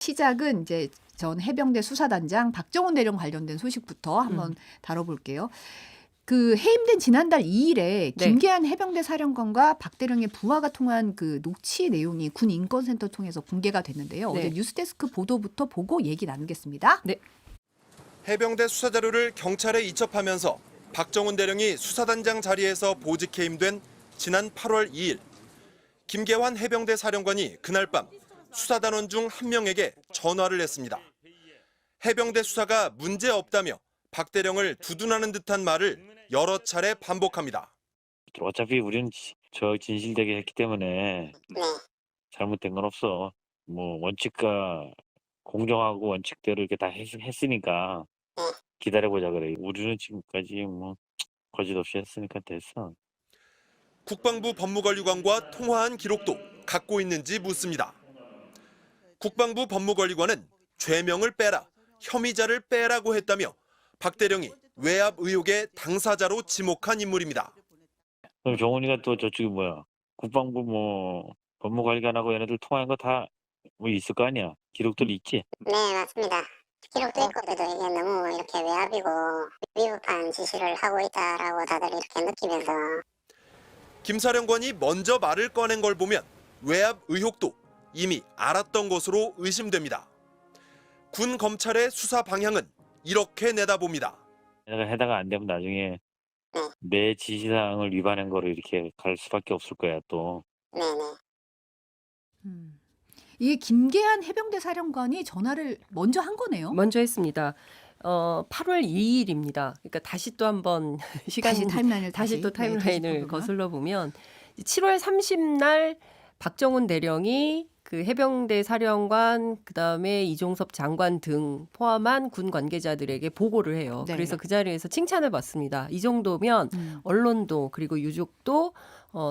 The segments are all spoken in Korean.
시작은 이제 전 해병대 수사단장 박정훈 대령 관련된 소식부터 한번 다뤄볼게요. 그 해임된 지난달 2일에 네. 김계한 해병대 사령관과 박 대령의 부하가 통한 그 녹취 내용이 군 인권센터 통해서 공개가 됐는데요. 네. 어제 뉴스데스크 보도부터 보고 얘기 나누겠습니다. 네. 해병대 수사 자료를 경찰에 이첩하면서 박정훈 대령이 수사단장 자리에서 보직 해임된 지난 8월 2일 김계환 해병대 사령관이 그날 밤 수사단원 중 한 명에게 전화를 했습니다. 해병대 수사가 문제 없다며 박 대령을 두둔하는 듯한 말을 여러 차례 반복합니다. 어차피 우리는 저 진실되게 했기 때문에 네. 잘못된 건 없어. 뭐 원칙과 공정하고 원칙대로 이렇게 다 했으니까 기다려보자 그래. 우리는 지금까지 뭐 거짓 없이 했으니까 됐어. 국방부 법무관리관과 통화한 기록도 갖고 있는지 묻습니다. 국방부 법무관리관은 죄명을 빼라, 혐의자를 빼라고 했다며 박 대령이 외압 의혹의 당사자로 지목한 인물입니다. 그럼 정훈이가 또 저쪽이 뭐야? 국방부 뭐 법무관리관하고 얘네들 통화한 거 다 뭐 있을 거 아니야? 기록들 있지? 네, 맞습니다. 기록도 있고 그래도 이게 너무 이렇게 외압이고 위법한 지시를 하고 있다라고 다들 이렇게 느끼면서 김 사령관이 먼저 말을 꺼낸 걸 보면 외압 의혹도 이미 알았던 것으로 의심됩니다. 군 검찰의 수사 방향은 이렇게 내다봅니다. 내가 해다가 안 되면 나중에 내 지시사항을 위반한 거로 이렇게 갈 수밖에 없을 거야 또. 네네. 이게 김계한 해병대 사령관이 전화를 먼저 한 거네요. 먼저 했습니다. 8월 2일입니다. 그러니까 다시 또 한번 시간 다시 타임라인을 다시 또 타임라인을 되짚어보면. 거슬러 보면 7월 30날 박정훈 대령이 그 해병대 사령관 그다음에 이종섭 장관 등 포함한 군 관계자들에게 보고를 해요. 네. 그래서 그 자리에서 칭찬을 받습니다. 이 정도면 언론도 그리고 유족도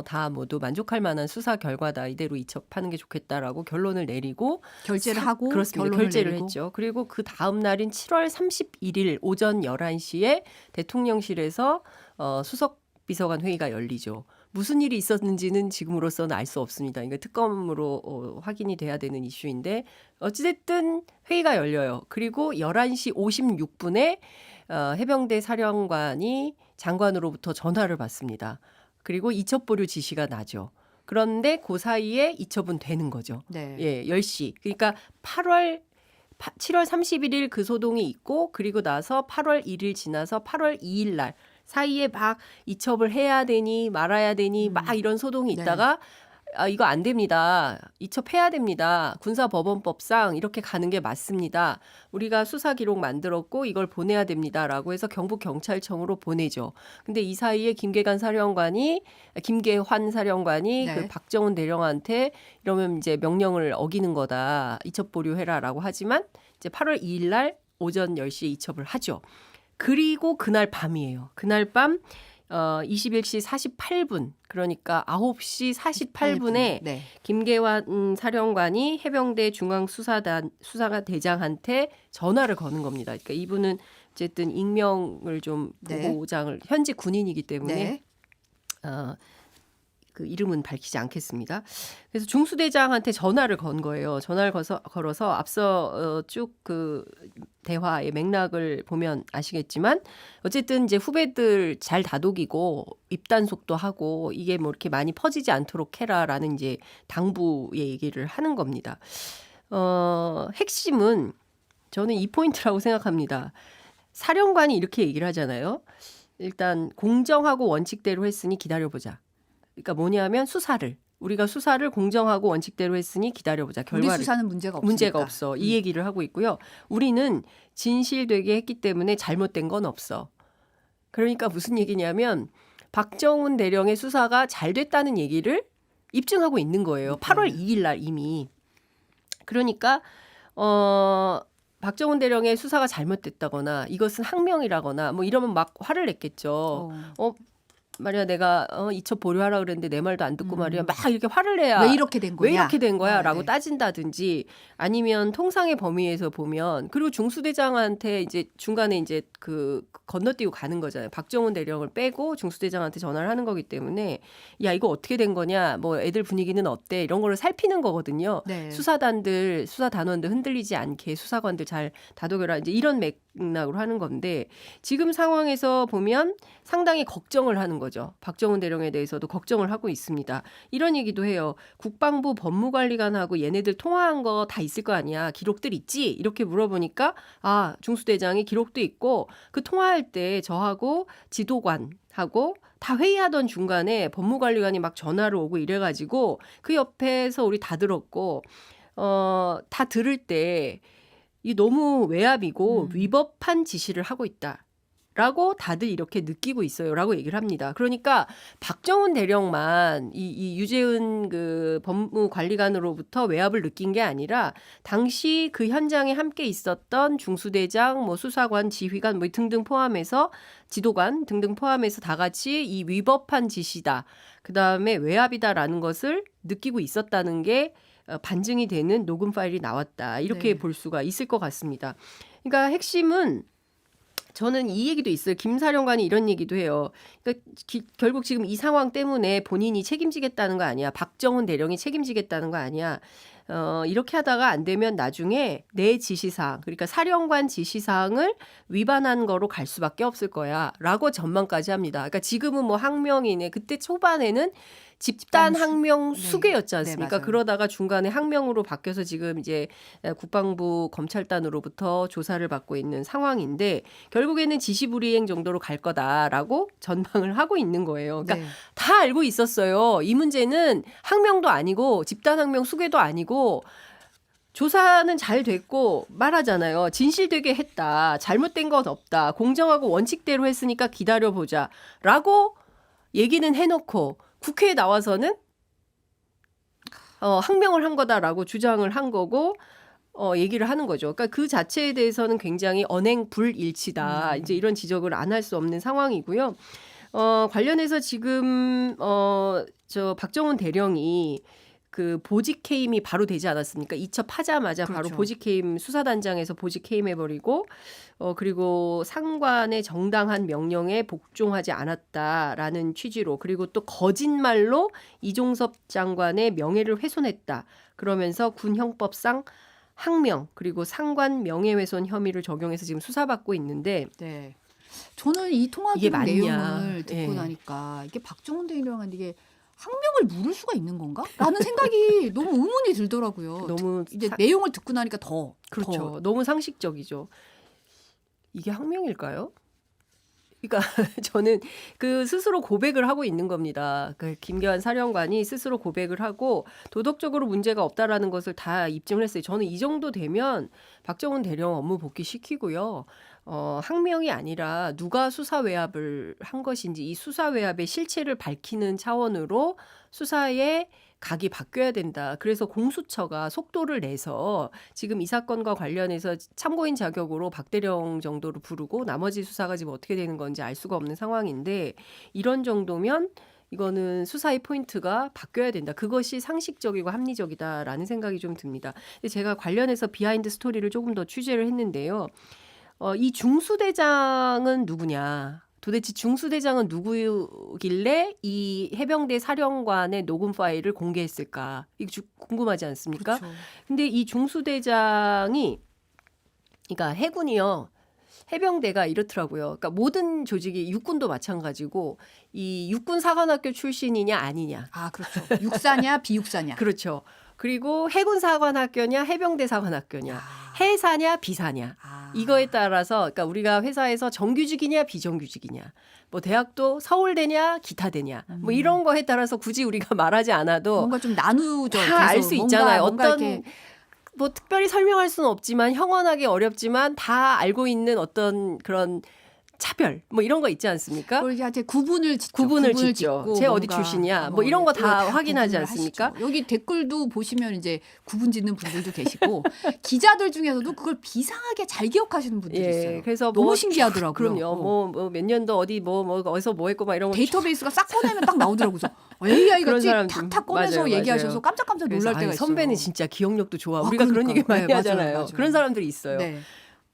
다 모두 만족할 만한 수사 결과다. 이대로 이첩하는 게 좋겠다라고 결론을 내리고 결재를 하고 그렇습니다. 결론을 결재를 내리고. 했죠. 그리고 그 다음 날인 7월 31일 오전 11시에 대통령실에서 수석 비서관 회의가 열리죠. 무슨 일이 있었는지는 지금으로서는 알 수 없습니다. 이거 특검으로 확인이 돼야 되는 이슈인데 어찌됐든 회의가 열려요. 그리고 11시 56분에 해병대 사령관이 장관으로부터 전화를 받습니다. 그리고 이첩 보류 지시가 나죠. 그런데 그 사이에 이첩은 되는 거죠. 네. 예, 10시. 그러니까 7월 31일 그 소동이 있고 그리고 나서 8월 1일 지나서 8월 2일 날 사이에 막 이첩을 해야 되니 말아야 되니 막 이런 소동이 네. 있다가 이거 안 됩니다. 이첩해야 됩니다. 군사법원법상 이렇게 가는 게 맞습니다. 우리가 수사 기록 만들었고 이걸 보내야 됩니다라고 해서 경북경찰청으로 보내죠. 근데 이 사이에 김계환 사령관이 네. 그 박정훈 대령한테 이러면 이제 명령을 어기는 거다. 이첩 보류해라라고 하지만 이제 8월 2일 날 오전 10시에 이첩을 하죠. 그리고 그날 밤이에요. 그날 밤 21시 48분 그러니까 9시 48분에 네. 김계환 사령관이 해병대 중앙수사가 대장한테 전화를 거는 겁니다. 그러니까 이분은 어쨌든 익명을 좀 네. 보장을 현직 군인이기 때문에 네. 그 이름은 밝히지 않겠습니다. 그래서 중수대장한테 전화를 건 거예요. 전화를 걸어서 앞서 쭉 그 대화의 맥락을 보면 아시겠지만 어쨌든 이제 후배들 잘 다독이고 입단속도 하고 이게 뭐 이렇게 많이 퍼지지 않도록 해라라는 이제 당부의 얘기를 하는 겁니다. 핵심은 저는 이 포인트라고 생각합니다. 사령관이 이렇게 얘기를 하잖아요. 일단 공정하고 원칙대로 했으니 기다려보자. 그러니까 뭐냐면 우리가 수사를 공정하고 원칙대로 했으니 기다려보자. 우리 결과를 수사는 문제가 없으니까. 문제가 없어. 이 얘기를 하고 있고요. 우리는 진실되게 했기 때문에 잘못된 건 없어. 그러니까 무슨 얘기냐면 박정훈 대령의 수사가 잘 됐다는 얘기를 입증하고 있는 거예요. 8월 2일 날 이미. 그러니까 박정훈 대령의 수사가 잘못됐다거나 이것은 항명이라거나 뭐 이러면 막 화를 냈겠죠. 말이야 내가 이첩 보류하라 그랬는데 내 말도 안 듣고 말이야 막 이렇게 화를 내야 왜 이렇게 된 거냐? 왜 이렇게 된 거야? 라고 네. 따진다든지 아니면 통상의 범위에서 보면 그리고 중수대장한테 이제 중간에 이제 그 건너뛰고 가는 거잖아요. 박정훈 대령을 빼고 중수대장한테 전화를 하는 거기 때문에 야 이거 어떻게 된 거냐? 뭐 애들 분위기는 어때? 이런 거를 살피는 거거든요. 네. 수사단원들 흔들리지 않게 수사관들 잘 다독여라. 이제 이런 맥락으로 하는 건데 지금 상황에서 보면 상당히 걱정을 하는 거죠. 박정훈 대령에 대해서도 걱정을 하고 있습니다. 이런 얘기도 해요. 국방부 법무관리관하고 얘네들 통화한 거 다 있을 거 아니야. 기록들 있지? 이렇게 물어보니까 아 중수대장이 기록도 있고 그 통화할 때 저하고 지도관하고 다 회의하던 중간에 법무관리관이 막 전화를 오고 이래가지고 그 옆에서 우리 다 들었고 다 들을 때 이 너무 외압이고 위법한 지시를 하고 있다. 라고 다들 이렇게 느끼고 있어요. 라고 얘기를 합니다. 그러니까 박정훈 대령만 이 유재은 그 법무관리관으로부터 외압을 느낀 게 아니라 당시 그 현장에 함께 있었던 중수대장, 뭐 수사관, 지휘관 뭐 등등 포함해서 지도관 등등 포함해서 다 같이 이 위법한 지시다. 그다음에 외압이다라는 것을 느끼고 있었다는 게 반증이 되는 녹음 파일이 나왔다. 이렇게 네. 볼 수가 있을 것 같습니다. 그러니까 핵심은 저는 이 얘기도 있어요. 김 사령관이 이런 얘기도 해요. 그러니까 결국 지금 이 상황 때문에 본인이 책임지겠다는 거 아니야. 박정훈 대령이 책임지겠다는 거 아니야. 이렇게 하다가 안 되면 나중에 내 지시사항, 그러니까 사령관 지시사항을 위반한 거로 갈 수밖에 없을 거야. 라고 전망까지 합니다. 그러니까 지금은 뭐 항명이네. 그때 초반에는 집단 항명 네. 수괴였지 네, 않습니까? 맞아요. 그러다가 중간에 항명으로 바뀌어서 지금 이제 국방부 검찰단으로부터 조사를 받고 있는 상황인데 결국에는 지시불이행 정도로 갈 거다라고 전망을 하고 있는 거예요. 그러니까 네. 다 알고 있었어요. 이 문제는 항명도 아니고 집단 항명 수괴도 아니고 조사는 잘 됐고 말하잖아요. 진실되게 했다. 잘못된 것 없다. 공정하고 원칙대로 했으니까 기다려보자. 라고 얘기는 해놓고 국회에 나와서는 항명을 한 거다라고 주장을 한 거고 얘기를 하는 거죠. 그러니까 그 자체에 대해서는 굉장히 언행 불일치다. 이제 이런 지적을 안 할 수 없는 상황이고요. 관련해서 지금 저 박정훈 대령이 그 보직 해임이 바로 되지 않았습니까? 이첩하자마자 바로 그렇죠. 보직 해임 수사단장에서 보직 해임해버리고 그리고 상관의 정당한 명령에 복종하지 않았다라는 취지로 그리고 또 거짓말로 이종섭 장관의 명예를 훼손했다. 그러면서 군 형법상 항명 그리고 상관 명예훼손 혐의를 적용해서 지금 수사받고 있는데 네. 저는 이 통화 이게 기록 맞냐. 내용을 듣고 예. 나니까 이게 박정훈 대령한테 이게 항명을 물을 수가 있는 건가? 라는 생각이 너무 의문이 들더라고요. 너무 이제 내용을 듣고 나니까 더 그렇죠. 너무 상식적이죠. 이게 항명일까요? 그러니까 저는 그 스스로 고백을 하고 있는 겁니다. 그 김계환 사령관이 스스로 고백을 하고 도덕적으로 문제가 없다라는 것을 다 입증을 했어요. 저는 이 정도 되면 박정훈 대령 업무 복귀 시키고요. 항명이 아니라 누가 수사 외압을 한 것인지 이 수사 외압의 실체를 밝히는 차원으로 수사에 각이 바뀌어야 된다. 그래서 공수처가 속도를 내서 지금 이 사건과 관련해서 참고인 자격으로 박대령 정도로 부르고 나머지 수사가 지금 어떻게 되는 건지 알 수가 없는 상황인데 이런 정도면 이거는 수사의 포인트가 바뀌어야 된다. 그것이 상식적이고 합리적이다라는 생각이 좀 듭니다. 근데 제가 관련해서 비하인드 스토리를 조금 더 취재를 했는데요. 이 중수대장은 누구냐? 도대체 중수대장은 누구길래 이 해병대 사령관의 녹음 파일을 공개했을까? 이거 궁금하지 않습니까? 그렇죠. 근데 이 중수대장이 그러니까 해군이요. 해병대가 이렇더라고요. 그러니까 모든 조직이 육군도 마찬가지고 이 육군 사관학교 출신이냐 아니냐. 아, 그렇죠. 육사냐 비육사냐. 그렇죠. 그리고 해군 사관학교냐 해병대 사관학교냐. 아. 해사냐 비사냐. 아. 이거에 따라서 그러니까 우리가 회사에서 정규직이냐 비정규직이냐. 뭐 대학도 서울대냐 기타대냐. 뭐 이런 거에 따라서 굳이 우리가 말하지 않아도 뭔가 좀 나누죠. 다 알 수 있잖아요. 뭔가 어떤 이렇게 뭐 특별히 설명할 수는 없지만 형언하기 어렵지만 다 알고 있는 어떤 그런 차별 뭐 이런 거 있지 않습니까? 그걸 이제 구분을 짓죠. 구분을 짓죠. 짓고 쟤 어디 뭔가 출신이야? 뭐 이런 거 다 확인하지 구분을 않습니까? 하시죠. 여기 댓글도 보시면 이제 구분 짓는 분들도 계시고 기자들 중에서도 그걸 비상하게 잘 기억하시는 분들이 있어요. 그래서 너무 뭐 신기하더라고요. 그럼요. 뭐 몇 년도 어디 뭐 어디서 뭐 했고 막 이런 거 데이터베이스가 싹 꺼내면 딱 나오더라고요. 그래서 AI가 그런 사람들 탁탁 꺼내서 맞아요, 얘기하셔서 맞아요. 깜짝깜짝 그래서 놀랄 아니, 때가 있어요. 선배는 진짜 기억력도 좋아. 우리가 그런 그러니까. 얘기 많이 네, 맞아요, 하잖아요. 맞아요. 그런 사람들이 있어요. 네.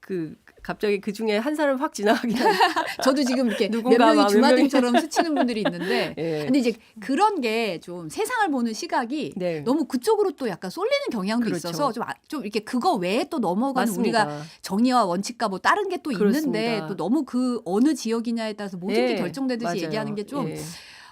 그 갑자기 그 중에 한 사람 확 지나가긴 하는데 저도 지금 이렇게 몇 누군가 명이 막 몇 주마등처럼 스치는 분들이 있는데 예. 근데 이제 그런 게 좀 세상을 보는 시각이 네. 너무 그쪽으로 또 약간 쏠리는 경향도 그렇죠. 있어서 좀 이렇게 그거 외에 또 넘어가는 맞습니다. 우리가 정의와 원칙과 뭐 다른 게 또 있는데 그렇습니다. 또 너무 그 어느 지역이냐에 따라서 모든 게 예, 결정되듯이 맞아요. 얘기하는 게 좀 예.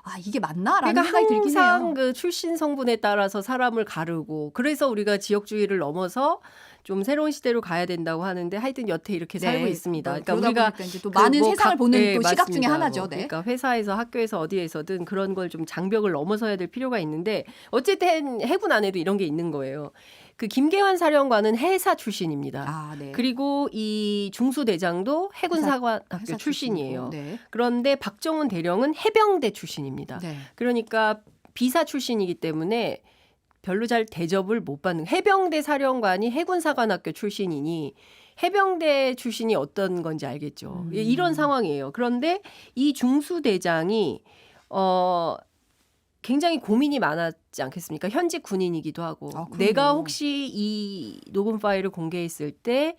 아, 이게 맞나라는 그러니까 생각이 들긴 항상 해요. 그 출신 성분에 따라서 사람을 가르고 그래서 우리가 지역주의를 넘어서 좀 새로운 시대로 가야 된다고 하는데 하여튼 여태 이렇게 살고 있습니다. 그러니까 그러다 우리가 보니까 이제 또 그 많은 뭐 세상을 각- 보는 네, 또 시각 중에 맞습니다. 하나죠. 뭐 네. 그러니까 회사에서 학교에서 어디에서든 그런 걸 좀 장벽을 넘어서야 될 필요가 있는데 어쨌든 해군 안에도 이런 게 있는 거예요. 그 김계환 사령관은 해사 출신입니다. 아, 네. 그리고 이 중수대장도 해군사관학교 회사 출신이에요. 출신이고, 네. 그런데 박정훈 대령은 해병대 출신입니다. 네. 그러니까 비사 출신이기 때문에 별로 잘 대접을 못 받는 해병대 사령관이 해군사관학교 출신이니 해병대 출신이 어떤 건지 알겠죠. 이런 상황이에요. 그런데 이 중수대장이 굉장히 고민이 많았지 않겠습니까? 현직 군인이기도 하고 아, 그럼요. 내가 혹시 이 녹음 파일을 공개했을 때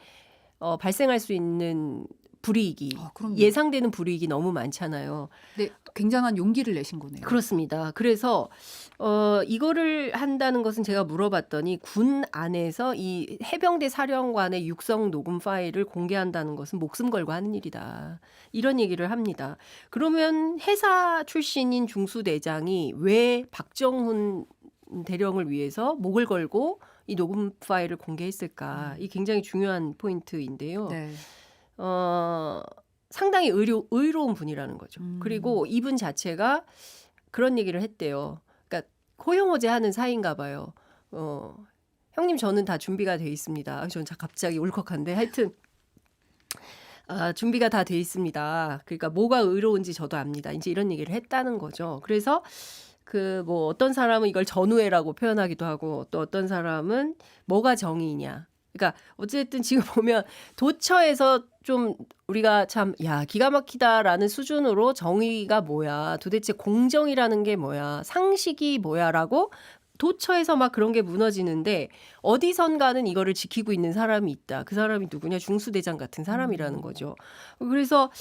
발생할 수 있는 불이익이 그럼요. 예상되는 불이익이 너무 많잖아요. 네, 굉장한 용기를 내신 거네요. 그렇습니다. 그래서 이거를 한다는 것은 제가 물어봤더니 군 안에서 이 해병대 사령관의 육성 녹음 파일을 공개한다는 것은 목숨 걸고 하는 일이다. 이런 얘기를 합니다. 그러면 해사 출신인 중수대장이 왜 박정훈 대령을 위해서 목을 걸고 이 녹음 파일을 공개했을까? 이 굉장히 중요한 포인트인데요. 네. 상당히 의로운 분이라는 거죠. 그리고 이분 자체가 그런 얘기를 했대요. 그러니까 호용호제하는 사이인가 봐요. 형님 저는 다 준비가 돼 있습니다. 저는 갑자기 울컥한데 하여튼 준비가 다 돼 있습니다. 그러니까 뭐가 의로운지 저도 압니다. 이제 이런 얘기를 했다는 거죠. 그래서 그 뭐 어떤 사람은 이걸 전우회라고 표현하기도 하고 또 어떤 사람은 뭐가 정의냐. 그러니까 어쨌든 지금 보면 도처에서 좀 우리가 참 기가 막히다라는 수준으로 정의가 뭐야, 도대체 공정이라는 게 뭐야, 상식이 뭐야라고 도처에서 막 그런 게 무너지는데 어디선가는 이거를 지키고 있는 사람이 있다. 그 사람이 누구냐? 중수대장 같은 사람이라는 거죠. 그래서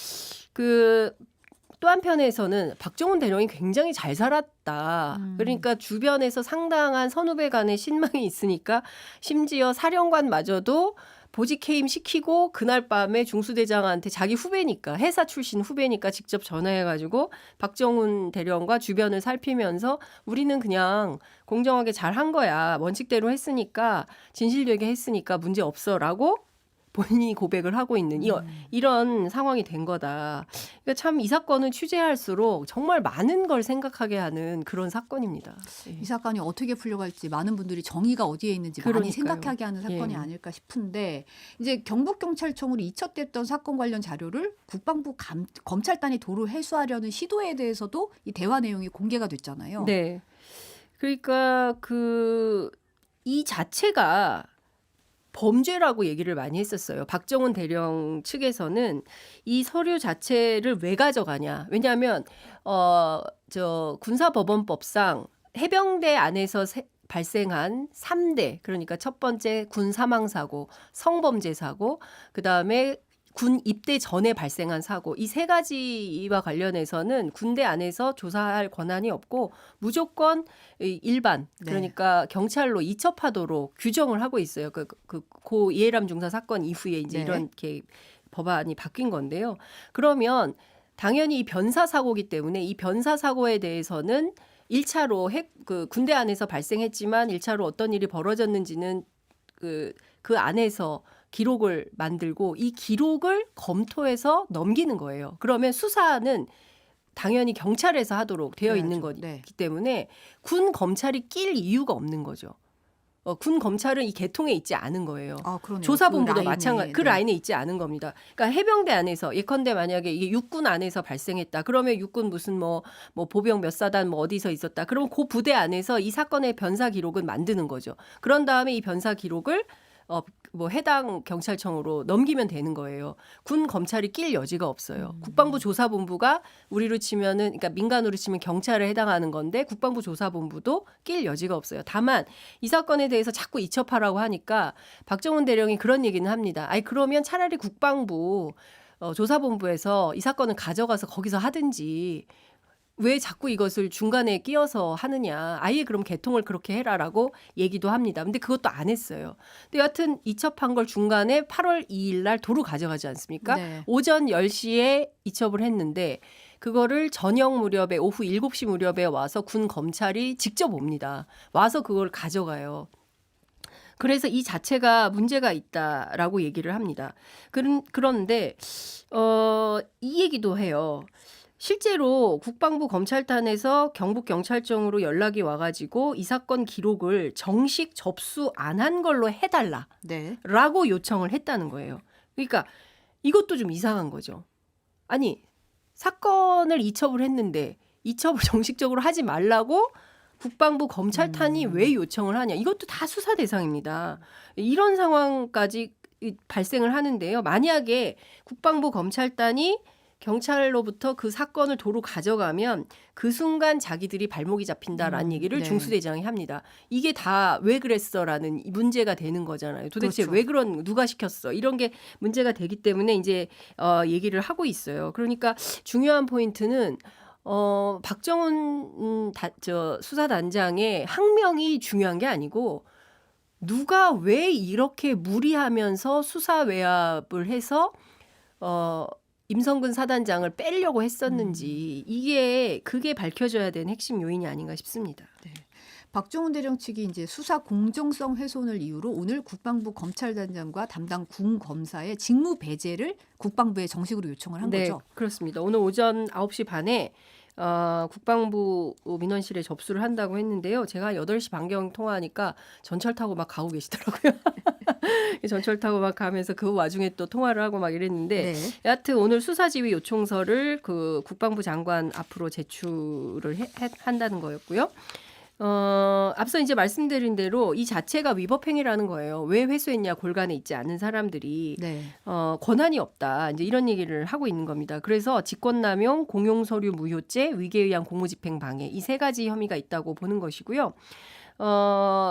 또 한편에서는 박정훈 대령이 굉장히 잘 살았다. 그러니까 주변에서 상당한 선후배 간의 신망이 있으니까 심지어 사령관마저도 보직 해임 시키고 그날 밤에 중수대장한테 자기 후배니까 해사 출신 후배니까 직접 전화해가지고 박정훈 대령과 주변을 살피면서 우리는 그냥 공정하게 잘 한 거야. 원칙대로 했으니까 진실되게 했으니까 문제 없어라고 본인이 고백을 하고 있는 이런 상황이 된 거다. 그러니까 참 이 사건은 취재할수록 정말 많은 걸 생각하게 하는 그런 사건입니다. 이 사건이 어떻게 풀려갈지 많은 분들이 정의가 어디에 있는지 많이 그러니까요. 생각하게 하는 사건이 예. 아닐까 싶은데 이제 경북경찰청으로 이첩됐던 사건 관련 자료를 국방부 검찰단이 도로 회수하려는 시도에 대해서도 이 대화 내용이 공개가 됐잖아요. 네. 그러니까 이 자체가 범죄라고 얘기를 많이 했었어요. 박정훈 대령 측에서는 이 서류 자체를 왜 가져가냐. 왜냐하면 군사법원법상 해병대 안에서 발생한 3대 그러니까 첫 번째 군 사망사고, 성범죄 사고, 그다음에 군 입대 전에 발생한 사고 이 세 가지와 관련해서는 군대 안에서 조사할 권한이 없고 무조건 일반 그러니까 경찰로 이첩하도록 규정을 하고 있어요. 고 이해람 중사 사건 이후에 이제 네. 이렇게 법안이 바뀐 건데요. 그러면 당연히 이 변사 사고기 때문에 이 변사 사고에 대해서는 1차로 군대 안에서 발생했지만 1차로 어떤 일이 벌어졌는지는 그 안에서 기록을 만들고 이 기록을 검토해서 넘기는 거예요. 그러면 수사는 당연히 경찰에서 하도록 되어 있는 그래야죠. 거기 네. 때문에 군 검찰이 낄 이유가 없는 거죠. 군 검찰은 이 계통에 있지 않은 거예요. 아, 그러네요. 조사본부도 그 마찬가지, 그 네. 라인에 있지 않은 겁니다. 그러니까 해병대 안에서 예컨대 만약에 이게 육군 안에서 발생했다. 그러면 육군 무슨 뭐 보병 몇 사단 뭐 어디서 있었다. 그러면 그 부대 안에서 이 사건의 변사 기록은 만드는 거죠. 그런 다음에 이 변사 기록을 뭐 해당 경찰청으로 넘기면 되는 거예요. 군 검찰이 낄 여지가 없어요. 국방부 조사본부가 우리로 치면은 그러니까 민간으로 치면 경찰에 해당하는 건데 국방부 조사본부도 낄 여지가 없어요. 다만 이 사건에 대해서 자꾸 이첩하라고 하니까 박정훈 대령이 그런 얘기는 합니다. 아니 그러면 차라리 국방부 조사본부에서 이 사건을 가져가서 거기서 하든지 왜 자꾸 이것을 중간에 끼워서 하느냐. 아예 그럼 개통을 그렇게 해라라고 얘기도 합니다. 근데 그것도 안 했어요. 근데 여하튼 이첩한 걸 중간에 8월 2일 날 도로 가져가지 않습니까? 네. 오전 10시에 이첩을 했는데 그거를 저녁 무렵에 오후 7시 무렵에 와서 군 검찰이 직접 옵니다. 와서 그걸 가져가요. 그래서 이 자체가 문제가 있다라고 얘기를 합니다. 그런데 이 얘기도 해요. 실제로 국방부 검찰단에서 경북경찰청으로 연락이 와가지고 이 사건 기록을 정식 접수 안 한 걸로 해달라라고 네. 요청을 했다는 거예요. 그러니까 이것도 좀 이상한 거죠. 아니 사건을 이첩을 했는데 이첩을 정식적으로 하지 말라고 국방부 검찰단이 왜 요청을 하냐. 이것도 다 수사 대상입니다. 이런 상황까지 발생을 하는데요. 만약에 국방부 검찰단이 경찰로부터 그 사건을 도로 가져가면 그 순간 자기들이 발목이 잡힌다라는 얘기를 네. 중수대장이 합니다. 이게 다 왜 그랬어라는 문제가 되는 거잖아요. 도대체 그렇죠. 왜 누가 시켰어? 이런 게 문제가 되기 때문에 이제 얘기를 하고 있어요. 그러니까 중요한 포인트는 박정훈 수사단장의 항명이 중요한 게 아니고 누가 왜 이렇게 무리하면서 수사 외압을 해서 임성근 사단장을 빼려고 했었는지 그게 밝혀져야 되는 핵심 요인이 아닌가 싶습니다. 박정훈 대령 측이 이제 수사 공정성 훼손을 이유로 오늘 국방부 검찰단장과 담당 군 검사의 직무 배제를 국방부에 정식으로 요청을 한 네, 거죠. 그렇습니다. 오늘 오전 9시 반에 국방부 민원실에 접수를 한다고 했는데요. 제가 8시 반경 통화하니까 전철 타고 막 가고 계시더라고요. 전철 타고 막 가면서 그 와중에 또 통화를 하고 막 이랬는데 네. 여하튼 오늘 수사지휘 요청서를 그 국방부 장관 앞으로 제출을 한다는 거였고요. 앞서 이제 말씀드린 대로 이 자체가 위법행위라는 거예요. 왜 회수했냐, 골간에 있지 않은 사람들이 네. 권한이 없다. 이제 이런 얘기를 하고 있는 겁니다. 그래서 직권남용, 공용서류 무효죄, 위계에 의한 공무집행 방해 이 세 가지 혐의가 있다고 보는 것이고요.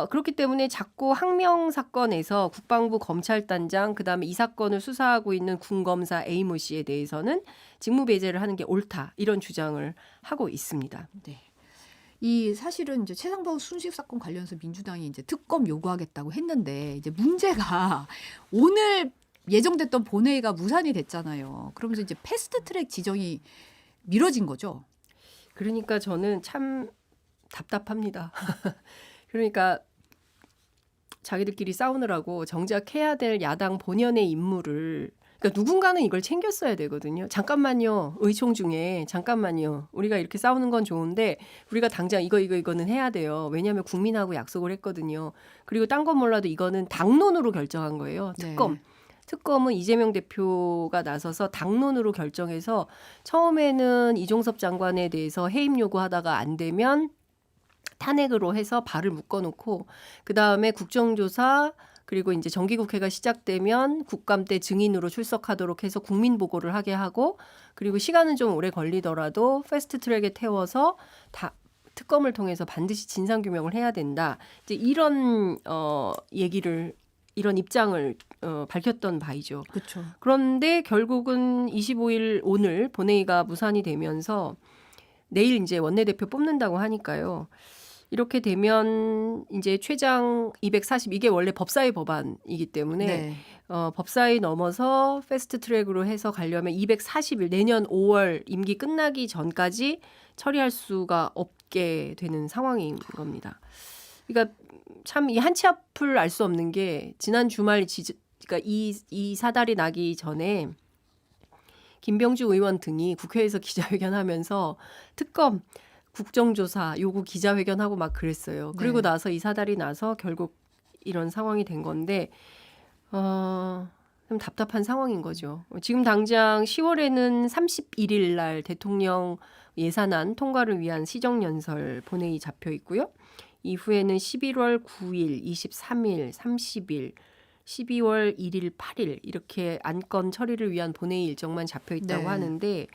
그렇기 때문에 자꾸 항명 사건에서 국방부 검찰단장 그다음에 이 사건을 수사하고 있는 군검사 A모 씨에 대해서는 직무 배제를 하는 게 옳다. 이런 주장을 하고 있습니다. 네. 이 사실은 이제 최상병 순식 사건 관련해서 민주당이 이제 특검 요구하겠다고 했는데 이제 문제가 오늘 예정됐던 본회의가 무산이 됐잖아요. 그러면서 이제 패스트트랙 지정이 미뤄진 거죠. 그러니까 저는 참 답답합니다. 그러니까 자기들끼리 싸우느라고 정작 해야 될 야당 본연의 임무를 그러니까 누군가는 이걸 챙겼어야 되거든요. 잠깐만요. 의총 중에 잠깐만요. 우리가 이렇게 싸우는 건 좋은데 우리가 당장 이거는 해야 돼요. 왜냐하면 국민하고 약속을 했거든요. 그리고 딴 건 몰라도 이거는 당론으로 결정한 거예요. 특검. 네. 특검은 이재명 대표가 나서서 당론으로 결정해서 처음에는 이종섭 장관에 대해서 해임 요구하다가 안 되면 탄핵으로 해서 발을 묶어놓고 그다음에 국정조사 그리고 이제 정기국회가 시작되면 국감 때 증인으로 출석하도록 해서 국민 보고를 하게 하고 그리고 시간은 좀 오래 걸리더라도 패스트트랙에 태워서 특검을 통해서 반드시 진상규명을 해야 된다. 이제 이런 이런 입장을 밝혔던 바이죠. 그렇죠. 그런데 결국은 25일 오늘 본회의가 무산이 되면서 내일 이제 원내대표 뽑는다고 하니까요. 이렇게 되면 이제 최장 240 이게 원래 법사위 법안이기 때문에 네. 법사위 넘어서 패스트트랙으로 해서 가려면 240일 내년 5월 임기 끝나기 전까지 처리할 수가 없게 되는 상황인 겁니다. 그러니까 참 이 한치 앞을 알 수 없는 게 지난 주말 그러니까 이 사달이 나기 전에 김병주 의원 등이 국회에서 기자회견하면서 특검 국정조사 요구 기자회견하고 막 그랬어요. 그리고 네. 나서 이 사달이 나서 결국 이런 상황이 된 건데 좀 답답한 상황인 거죠. 지금 당장 10월에는 31일 날 대통령 예산안 통과를 위한 시정연설 본회의 잡혀 있고요. 이후에는 11월 9일, 23일, 30일, 12월 1일, 8일 이렇게 안건 처리를 위한 본회의 일정만 잡혀 있다고 네. 하는데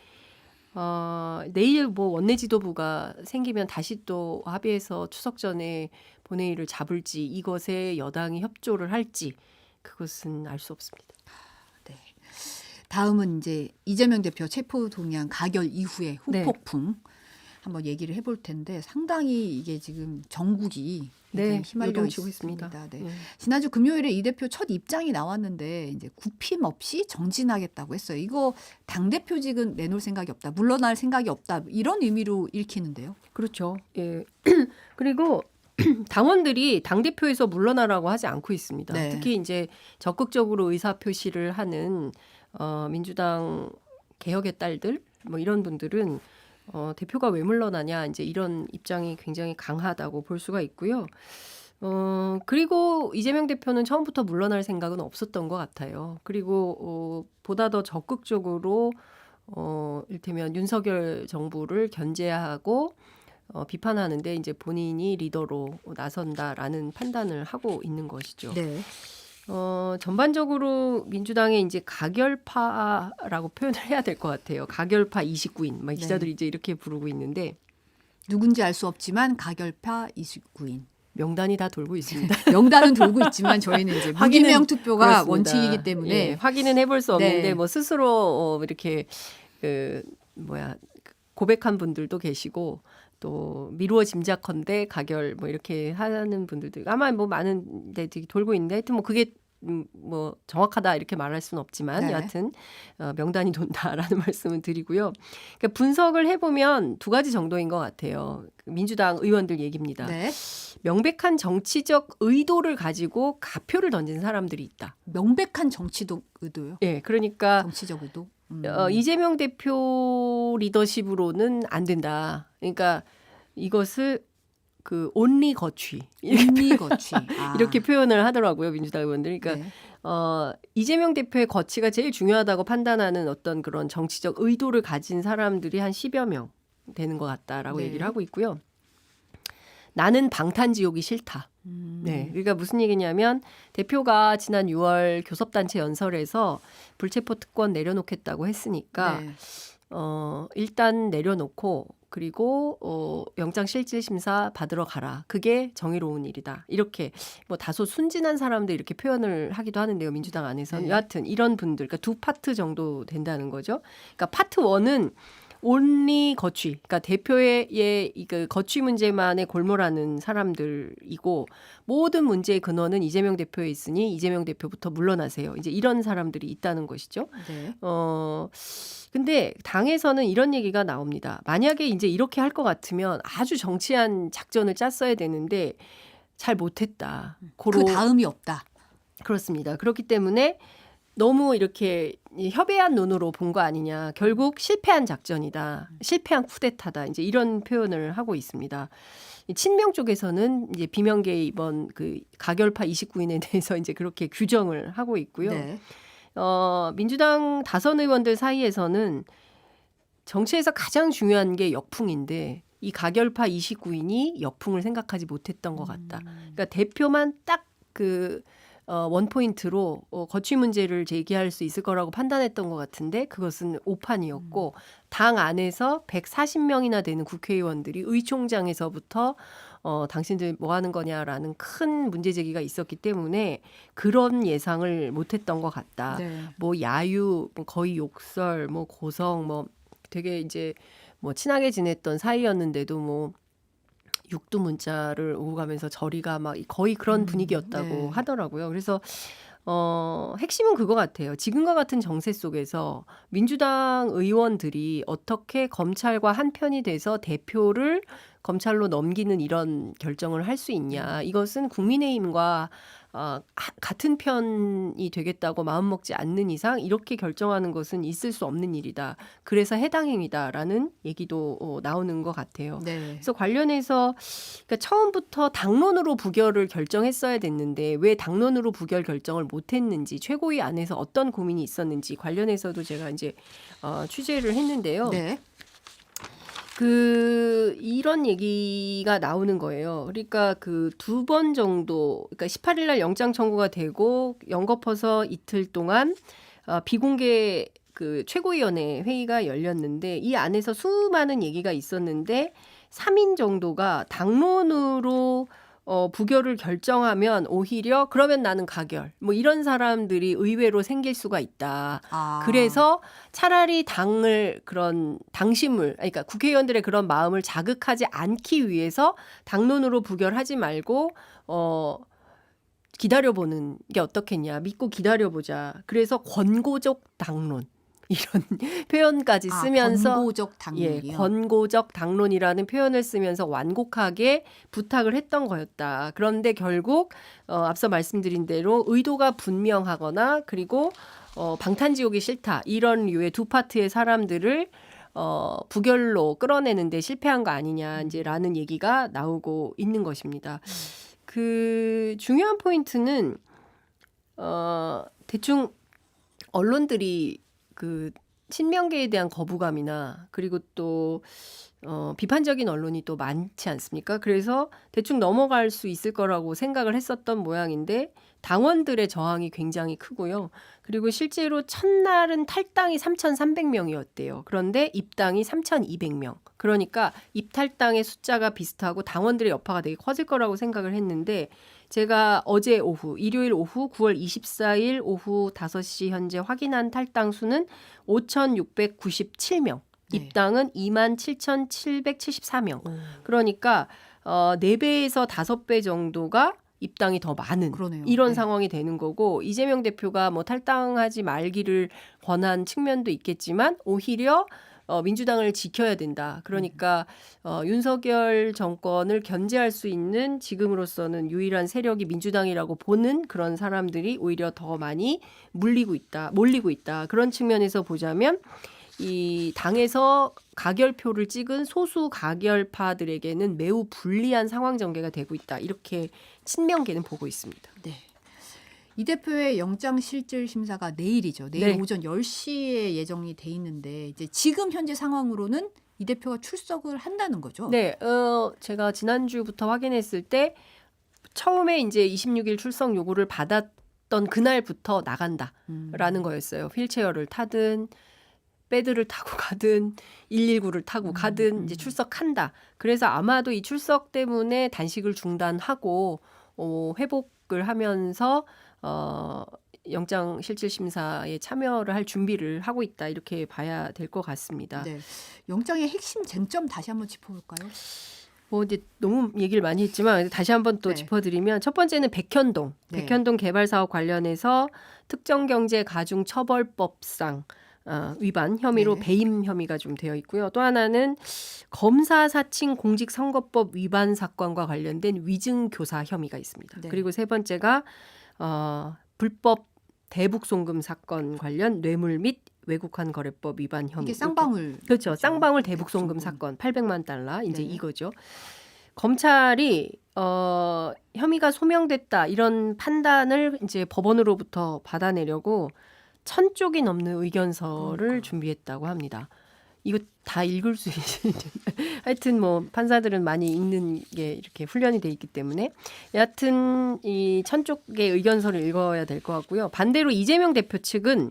내일 뭐 원내 지도부가 생기면 다시 또 합의해서 추석 전에 본회의를 잡을지 이것에 여당이 협조를 할지 그것은 알 수 없습니다. 네. 다음은 이제 이재명 대표 체포 동의안 가결 이후에 네. 후폭풍 한번 얘기를 해볼 텐데 상당히 이게 지금 전국이 네, 휘말려 요동치고 있습니다. 있습니다. 네. 네. 지난주 금요일에 이 대표 첫 입장이 나왔는데 이제 굽힘 없이 정진하겠다고 했어요. 이거 당 대표직은 내놓을 생각이 없다, 물러날 생각이 없다 이런 의미로 읽히는데요. 그렇죠. 예. 그리고 당원들이 당 대표에서 물러나라고 하지 않고 있습니다. 네. 특히 이제 적극적으로 의사 표시를 하는 민주당 개혁의 딸들 뭐 이런 분들은 대표가 왜 물러나냐 이제 이런 입장이 굉장히 강하다고 볼 수가 있고요. 그리고 이재명 대표는 처음부터 물러날 생각은 없었던 것 같아요. 그리고 보다 더 적극적으로 이를테면 윤석열 정부를 견제하고 비판하는데 이제 본인이 리더로 나선다라는 판단을 하고 있는 것이죠. 네. 전반적으로 민주당의 이제 가결파라고 표현을 해야 될 것 같아요. 가결파 29인. 막 기자들이 이제 이렇게 부르고 있는데 누군지 알 수 없지만 가결파 29인. 명단이 다 돌고 있습니다. 명단은 돌고 있지만 저희는 이제 무기명 투표가 그렇습니다. 원칙이기 때문에 예, 확인은 해볼 수 없는데 네. 뭐 스스로 이렇게 고백한 분들도 계시고 또 미루어 짐작컨대 가결 뭐 이렇게 하는 분들도 아마 뭐 많은 데들이 돌고 있는데 하여튼 뭐 그게 뭐 정확하다 이렇게 말할 수는 없지만 네. 여하튼 명단이 돈다라는 말씀을 드리고요. 그러니까 분석을 해보면 두 가지 정도인 것 같아요. 민주당 의원들 얘기입니다. 네. 명백한 정치적 의도를 가지고 가표를 던진 사람들이 있다. 명백한 정치적 의도요. 예, 그러니까 정치적 의도. 이재명 대표 리더십으로는 안 된다. 그러니까 이것을 그 온리 거취 인리 거취. 이렇게 표현을 하더라고요 민주당 의원들. 그러니까 네. 이재명 대표의 거취가 제일 중요하다고 판단하는 어떤 그런 정치적 의도를 가진 사람들이 한 10여 명 되는 것 같다라고 네. 얘기를 하고 있고요. 나는 방탄지옥이 싫다. 네, 그러니까 무슨 얘기냐면 대표가 지난 6월 교섭단체 연설에서 불체포 특권 내려놓겠다고 했으니까 네. 일단 내려놓고 그리고 영장실질심사 받으러 가라. 그게 정의로운 일이다. 이렇게 뭐 다소 순진한 사람들 이렇게 표현을 하기도 하는데요. 민주당 안에서는. 네. 여하튼 이런 분들 그러니까 두 파트 정도 된다는 거죠. 그러니까 파트 1은 온리 거취, 그러니까 대표의 그 거취 문제만에 골몰하는 사람들이고 모든 문제의 근원은 이재명 대표에 있으니 이재명 대표부터 물러나세요. 이제 이런 사람들이 있다는 것이죠. 네. 근데 당에서는 이런 얘기가 나옵니다. 만약에 이제 이렇게 할 것 같으면 아주 정치한 작전을 짰어야 되는데 잘 못했다. 그 다음이 없다. 그렇습니다. 그렇기 때문에 너무 이렇게 협의한 눈으로 본 거 아니냐. 결국 실패한 작전이다. 실패한 쿠데타다. 이제 이런 표현을 하고 있습니다. 친명 쪽에서는 이제 비명계의 이번 그 가결파 29인에 대해서 이제 그렇게 규정을 하고 있고요. 네. 민주당 다선 의원들 사이에서는 정치에서 가장 중요한 게 역풍인데 이 가결파 29인이 역풍을 생각하지 못했던 것 같다. 그러니까 대표만 딱 그 원포인트로 거취 문제를 제기할 수 있을 거라고 판단했던 것 같은데 그것은 오판이었고 당 안에서 140명이나 되는 국회의원들이 의총장에서부터 당신들 뭐 하는 거냐라는 큰 문제 제기가 있었기 때문에 그런 예상을 못했던 것 같다. 네. 뭐 야유, 뭐 거의 욕설, 뭐 고성, 뭐 되게 이제 뭐 친하게 지냈던 사이였는데도 뭐 육두 문자를 오고 가면서 저리가 막 거의 그런 분위기였다고 네. 하더라고요. 그래서 핵심은 그거 같아요. 지금과 같은 정세 속에서 민주당 의원들이 어떻게 검찰과 한편이 돼서 대표를 검찰로 넘기는 이런 결정을 할 수 있냐. 이것은 국민의힘과 같은 편이 되겠다고 마음먹지 않는 이상 이렇게 결정하는 것은 있을 수 없는 일이다. 그래서 해당 행위다라는 얘기도 나오는 것 같아요. 네. 그래서 관련해서 그러니까 처음부터 당론으로 부결을 결정했어야 됐는데 왜 당론으로 부결 결정을 못했는지 최고위 안에서 어떤 고민이 있었는지 관련해서도 제가 이제 취재를 했는데요. 네. 이런 얘기가 나오는 거예요. 그러니까 그 2번 정도, 그러니까 18일 날 영장 청구가 되고 연거쳐서 이틀 동안 비공개 그 최고위원회 회의가 열렸는데 이 안에서 수많은 얘기가 있었는데 3인 정도가 당론으로 부결을 결정하면 오히려 그러면 나는 가결 뭐 이런 사람들이 의외로 생길 수가 있다. 아. 그래서 차라리 당심을 그러니까 국회의원들의 그런 마음을 자극하지 않기 위해서 당론으로 부결하지 말고 기다려보는 게 어떻겠냐. 믿고 기다려보자. 그래서 권고적 당론 이런 표현까지 쓰면서 권고적 당론이요. 권고적 당론이라는 표현을 쓰면서 완곡하게 부탁을 했던 거였다. 그런데 결국 앞서 말씀드린 대로 의도가 분명하거나 그리고 방탄지옥이 싫다. 이런 류의 두 파트의 사람들을 부결로 끌어내는데 실패한 거 아니냐 이제라는 얘기가 나오고 있는 것입니다. 그 중요한 포인트는 대충 언론들이 그 친명계에 대한 거부감이나 그리고 또 비판적인 언론이 또 많지 않습니까? 그래서 대충 넘어갈 수 있을 거라고 생각을 했었던 모양인데 당원들의 저항이 굉장히 크고요. 그리고 실제로 첫날은 탈당이 3,300명이었대요. 그런데 입당이 3,200명. 그러니까 입탈당의 숫자가 비슷하고 당원들의 여파가 되게 커질 거라고 생각을 했는데 제가 어제 오후, 일요일 오후 9월 24일 오후 5시 현재 확인한 탈당 수는 5,697명. 네. 입당은 27,774명. 그러니까 4배에서 5배 정도가 입당이 더 많은 그러네요. 이런 네. 상황이 되는 거고 이재명 대표가 뭐 탈당하지 말기를 권한 측면도 있겠지만 오히려 민주당을 지켜야 된다. 그러니까 윤석열 정권을 견제할 수 있는 지금으로서는 유일한 세력이 민주당이라고 보는 그런 사람들이 오히려 더 많이 몰리고 있다. 그런 측면에서 보자면 이 당에서 가결표를 찍은 소수 가결파들에게는 매우 불리한 상황 전개가 되고 있다. 이렇게 친명계는 보고 있습니다. 네. 이 대표의 영장실질심사가 내일이죠. 내일 네. 오전 10시에 예정이 돼 있는데 이제 지금 현재 상황으로는 이 대표가 출석을 한다는 거죠. 네, 제가 지난주부터 확인했을 때 처음에 이제 26일 출석 요구를 받았던 그날부터 나간다라는 거였어요. 휠체어를 타든 배드를 타고 가든 119를 타고 가든 이제 출석한다. 그래서 아마도 이 출석 때문에 단식을 중단하고 회복을 하면서 영장실질심사에 참여를 할 준비를 하고 있다. 이렇게 봐야 될 것 같습니다. 네. 영장의 핵심 쟁점 다시 한번 짚어볼까요? 뭐 이제 너무 얘기를 많이 했지만 다시 한번 또 네. 짚어드리면 첫 번째는 백현동, 네. 백현동 개발 사업 관련해서 특정경제가중처벌법상 위반 혐의로 네. 배임 혐의가 좀 되어 있고요. 또 하나는 검사 사칭 공직선거법 위반 사건과 관련된 위증교사 혐의가 있습니다. 네. 그리고 세 번째가 불법 대북 송금 사건 관련 뇌물 및 외국환 거래법 위반 혐의. 이게 쌍방울. 그렇죠. 쌍방울 대북 대북 송금 송금. 사건 800만 달러 이제 네. 이거죠. 검찰이 혐의가 소명됐다 이런 판단을 이제 법원으로부터 받아내려고 1,000쪽이 넘는 의견서를 그러니까요. 준비했다고 합니다. 이거 다 읽을 수 있는 하여튼 뭐 판사들은 많이 읽는 게 이렇게 훈련이 돼 있기 때문에 여하튼 이 1,000쪽의 의견서를 읽어야 될 것 같고요. 반대로 이재명 대표 측은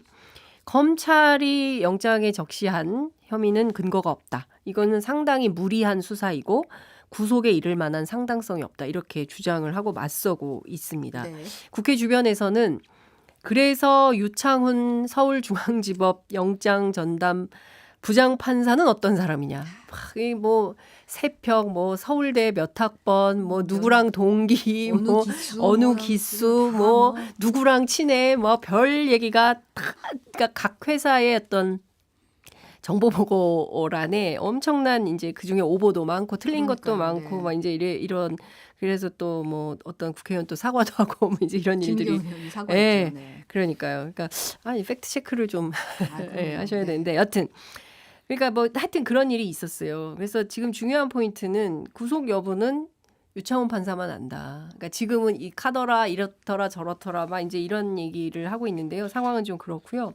검찰이 영장에 적시한 혐의는 근거가 없다. 이거는 상당히 무리한 수사이고 구속에 이를 만한 상당성이 없다. 이렇게 주장을 하고 맞서고 있습니다. 네. 국회 주변에서는 그래서 유창훈 서울중앙지법 영장 전담 부장판사는 어떤 사람이냐. 뭐 세평, 뭐 서울대 몇 학번, 뭐 누구랑 동기, 뭐 어느 기수, 뭐 누구랑 친해, 뭐 별 얘기가 다 그러니까 각 회사의 어떤 정보 보고란에 엄청난 이제 그 중에 오보도 많고 틀린 것도 그러니까요. 많고 네. 막 이제 이런 그래서 또 뭐 어떤 국회의원 또 사과도 하고 뭐 이제 이런 일들이 김기현 의원이 사과했죠. 예. 네. 그러니까요. 그러니까 이 팩트 체크를 좀 아, 예, 그럼요. 하셔야 네. 되는데 여튼 그러니까 뭐 하여튼 그런 일이 있었어요. 그래서 지금 중요한 포인트는 구속 여부는 유창훈 판사만 안다. 그러니까 지금은 이 카더라 이렇더라 저렇더라 막 이제 이런 얘기를 하고 있는데요. 상황은 좀 그렇고요.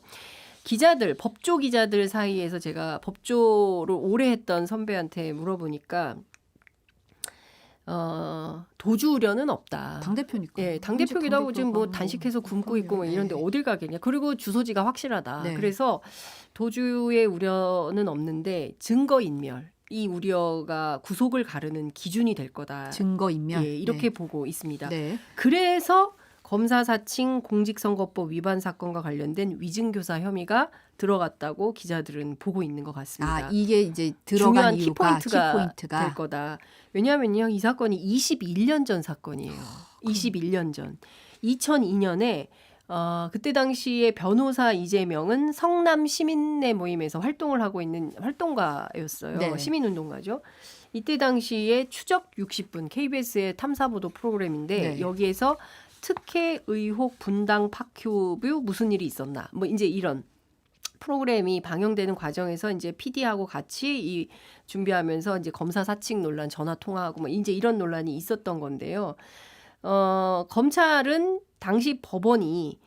기자들, 법조 기자들 사이에서 제가 법조를 오래 했던 선배한테 물어보니까 도주 우려는 없다. 당대표니까. 예, 당대표기도 하고 지금 뭐 단식해서 굶고 있고 뭐 이런데 어딜 가겠냐. 그리고 주소지가 확실하다. 네. 그래서 도주의 우려는 없는데 증거인멸. 이 우려가 구속을 가르는 기준이 될 거다. 증거인멸. 예, 이렇게 보고 있습니다. 네. 그래서 검사 사칭 공직선거법 위반 사건과 관련된 위증교사 혐의가 들어갔다고 기자들은 보고 있는 것 같습니다. 아, 이게 이제 들어간 중요한 이유가 키포인트가 될 거다. 왜냐하면요, 이 사건이 21년 전 사건이에요. 21년 전. 2002년에 그때 당시에 변호사 이재명은 성남 시민내 모임에서 활동을 하고 있는 활동가였어요. 네. 시민운동가죠. 이때 당시에 추적 60분 KBS의 탐사보도 프로그램인데 네. 여기에서 특혜 의혹 분당 파큐뷰 무슨 일이 있었나 뭐 이제 이런 프로그램이 방영되는 과정에서 이제 PD하고 같이 이 준비하면서 이제 검사 사칭 논란 전화 통화하고 뭐 이제 이런 논란이 있었던 건데요. 검찰은 당시 법원이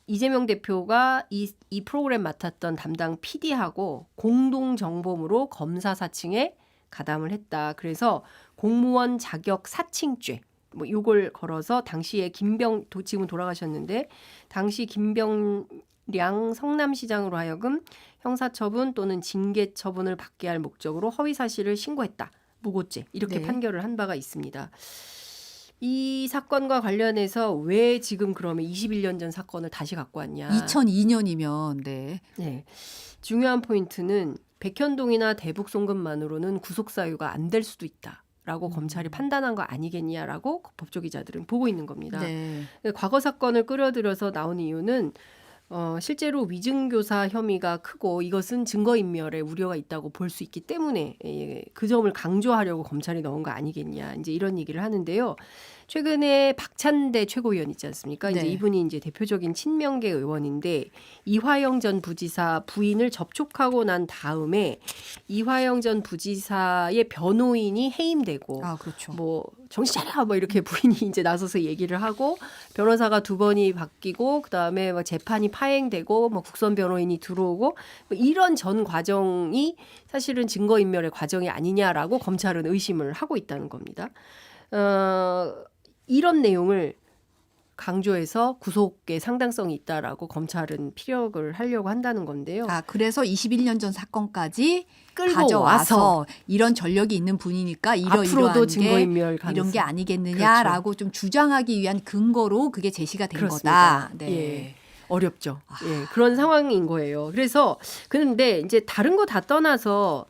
이재명 대표가 이 프로그램 맡았던 담당 PD하고 공동 정범으로 검사 사칭에 가담을 했다. 그래서 공무원 자격 사칭죄 뭐 요걸 걸어서 당시에 지금 돌아가셨는데 당시 김병량 성남시장으로 하여금 형사처분 또는 징계처분을 받게 할 목적으로 허위 사실을 신고했다. 무고죄 이렇게 네. 판결을 한 바가 있습니다. 이 사건과 관련해서 왜 지금 그러면 21년 전 사건을 다시 갖고 왔냐? 2002년이면 네. 네. 중요한 포인트는 백현동이나 대북 송금만으로는 구속 사유가 안 될 수도 있다라고 검찰이 판단한 거 아니겠냐라고 법조 기자들은 보고 있는 겁니다. 네. 과거 사건을 끌어들여서 나온 이유는 실제로 위증교사 혐의가 크고 이것은 증거인멸의 우려가 있다고 볼 수 있기 때문에 그 점을 강조하려고 검찰이 넣은 거 아니겠냐 이제 이런 얘기를 하는데요. 최근에 박찬대 최고위원 있지 않습니까? 이제 네. 이분이 이제 대표적인 친명계 의원인데 이화영 전 부지사 부인을 접촉하고 난 다음에 이화영 전 부지사의 변호인이 해임되고 아, 그렇죠. 뭐 정신 차려 뭐 이렇게 부인이 이제 나서서 얘기를 하고 변호사가 2번이 바뀌고 그다음에 뭐 재판이 파행되고 뭐 국선 변호인이 들어오고 뭐 이런 전 과정이 사실은 증거인멸의 과정이 아니냐라고 검찰은 의심을 하고 있다는 겁니다. 이런 내용을 강조해서 구속의 상당성이 있다라고 검찰은 피력을 하려고 한다는 건데요. 아, 그래서 21년 전 사건까지 끌고 가져와서 와서 이런 전력이 있는 분이니까 앞으로도 이러이러한 게 증거인멸 가능성. 이런 게 아니겠느냐라고 좀 주장하기 위한 근거로 그게 제시가 된 그렇습니다. 거다. 네. 예. 어렵죠. 예, 그런 상황인 거예요. 그래서 그런데 이제 다른 거 다 떠나서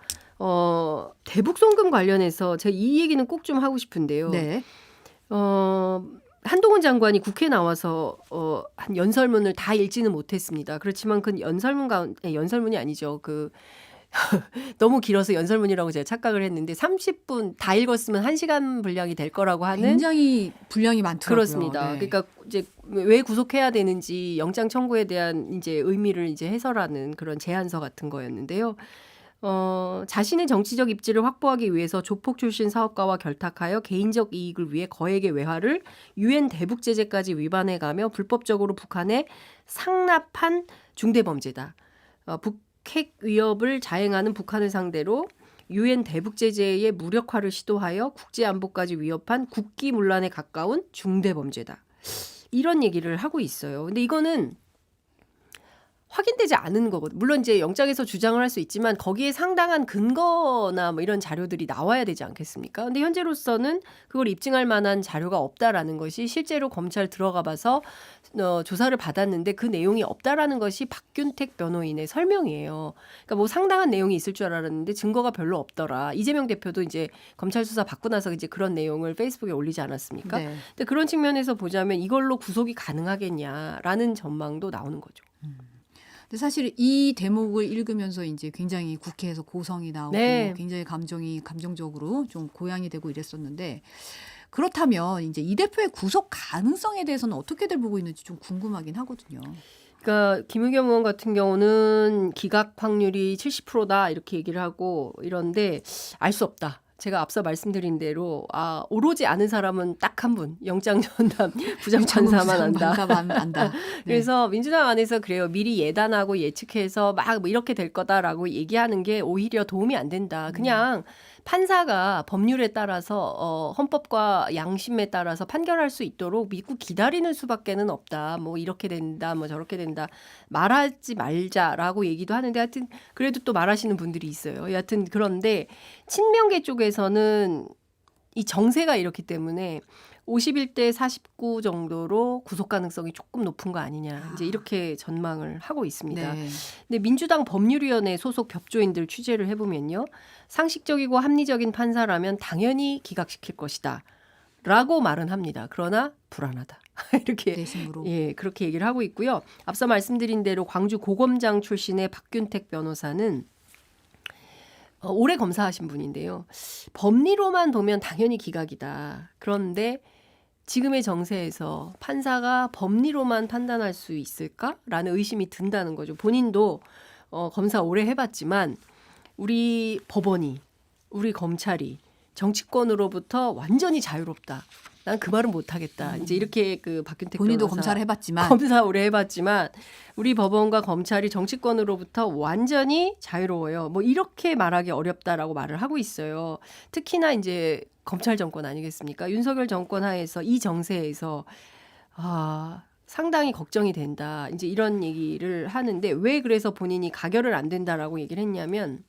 대북 송금 관련해서 제가 이 얘기는 꼭 좀 하고 싶은데요. 네. 한동훈 장관이 국회에 나와서 한 연설문을 다 읽지는 못했습니다. 그렇지만 그 연설문이 아니죠. 너무 길어서 연설문이라고 제가 착각을 했는데 30분 다 읽었으면 1시간 분량이 될 거라고 하는 굉장히 분량이 많더라고요. 그렇습니다. 네. 그러니까 이제 왜 구속해야 되는지 영장 청구에 대한 이제 의미를 이제 해설하는 그런 제안서 같은 거였는데요. 자신의 정치적 입지를 확보하기 위해서 조폭 출신 사업가와 결탁하여 개인적 이익을 위해 거액의 외화를 유엔 대북 제재까지 위반해가며 불법적으로 북한에 상납한 중대범죄다. 북핵 위협을 자행하는 북한을 상대로 유엔 대북 제재의 무력화를 시도하여 국제 안보까지 위협한 국기문란에 가까운 중대범죄다. 이런 얘기를 하고 있어요. 근데 이거는 확인되지 않은 거거든요. 물론 이제 영장에서 주장을 할 수 있지만 거기에 상당한 근거나 뭐 이런 자료들이 나와야 되지 않겠습니까? 근데 현재로서는 그걸 입증할 만한 자료가 없다라는 것이 실제로 검찰 들어가 봐서 조사를 받았는데 그 내용이 없다라는 것이 박균택 변호인의 설명이에요. 그러니까 뭐 상당한 내용이 있을 줄 알았는데 증거가 별로 없더라. 이재명 대표도 이제 검찰 수사 받고 나서 이제 그런 내용을 페이스북에 올리지 않았습니까? 네. 근데 그런 측면에서 보자면 이걸로 구속이 가능하겠냐라는 전망도 나오는 거죠. 근데 사실 이 대목을 읽으면서 이제 굉장히 국회에서 고성이 나오고 네. 굉장히 감정적으로 좀 고양이 되고 이랬었는데 그렇다면 이제 이 대표의 구속 가능성에 대해서는 어떻게들 보고 있는지 좀 궁금하긴 하거든요. 그러니까 김의겸 의원 같은 경우는 기각 확률이 70%다 이렇게 얘기를 하고 이런데 알 수 없다. 제가 앞서 말씀드린 대로 오로지 아는 사람은 딱 한 분, 영장 전담 부장판사만 안다. 판사만 안다. 네. 그래서 민주당 안에서 그래요. 미리 예단하고 예측해서 막 뭐 이렇게 될 거다라고 얘기하는 게 오히려 도움이 안 된다. 그냥 판사가 법률에 따라서 헌법과 양심에 따라서 판결할 수 있도록 믿고 기다리는 수밖에는 없다. 뭐 이렇게 된다, 뭐 저렇게 된다. 말하지 말자라고 얘기도 하는데 하여튼 그래도 또 말하시는 분들이 있어요. 여하튼 그런데 친명계 쪽에서는 이 정세가 이렇기 때문에 51대 49 정도로 구속 가능성이 조금 높은 거 아니냐. 이제 이렇게 전망을 하고 있습니다. 네. 근데 민주당 법률위원회 소속 법조인들 취재를 해보면요. 상식적이고 합리적인 판사라면 당연히 기각시킬 것이다. 라고 말은 합니다. 그러나 불안하다. 이렇게 내심으로. 예, 그렇게 얘기를 하고 있고요. 앞서 말씀드린 대로 광주 고검장 출신의 박균택 변호사는 오래 검사하신 분인데요. 법리로만 보면 당연히 기각이다. 그런데 지금의 정세에서 판사가 법리로만 판단할 수 있을까라는 의심이 든다는 거죠. 본인도 검사 오래 해봤지만 우리 법원이, 우리 검찰이 정치권으로부터 완전히 자유롭다. 난 그 말은 못하겠다. 이제 이렇게 그 박균택 본인도 변호사 검사를 해봤지만 검사 오래 해봤지만 우리 법원과 검찰이 정치권으로부터 완전히 자유로워요. 뭐 이렇게 말하기 어렵다라고 말을 하고 있어요. 특히나 이제 검찰 정권 아니겠습니까? 윤석열 정권 하에서 이 정세에서 상당히 걱정이 된다. 이제 이런 얘기를 하는데 왜 그래서 본인이 가결을 안 된다라고 얘기를 했냐면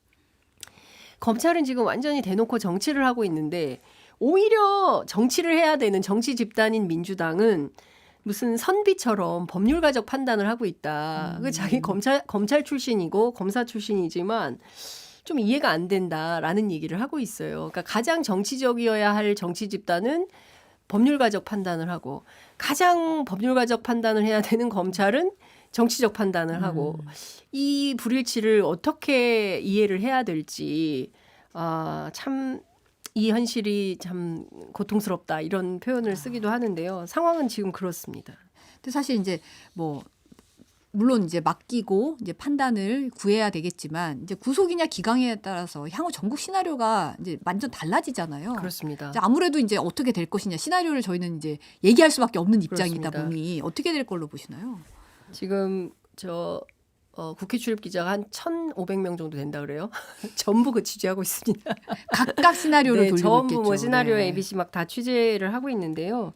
검찰은 지금 완전히 대놓고 정치를 하고 있는데 오히려 정치를 해야 되는 정치 집단인 민주당은 무슨 선비처럼 법률가적 판단을 하고 있다. 그 자기 검찰 출신이고 검사 출신이지만 좀 이해가 안 된다라는 얘기를 하고 있어요. 그러니까 가장 정치적이어야 할 정치 집단은 법률가적 판단을 하고 가장 법률가적 판단을 해야 되는 검찰은 정치적 판단을 하고 이 불일치를 어떻게 이해를 해야 될지 참 이 현실이 참 고통스럽다 이런 표현을 쓰기도 하는데요. 상황은 지금 그렇습니다. 근데 사실 이제 뭐 물론 이제 맡기고 이제 판단을 구해야 되겠지만 이제 구속이냐 기각에 따라서 향후 전국 시나리오가 이제 완전 달라지잖아요. 그렇습니다. 이제 아무래도 이제 어떻게 될 것이냐 시나리오를 저희는 이제 얘기할 수밖에 없는 입장이다 그렇습니다. 보니 어떻게 될 걸로 보시나요? 지금 국회 출입 기자가 한 1,500명 정도 된다 그래요. 전부 그 취재하고 있습니다. 각각 시나리오를 네, 돌리고 전부 있겠죠. 뭐 시나리오 네. ABC 막 다 취재를 하고 있는데요.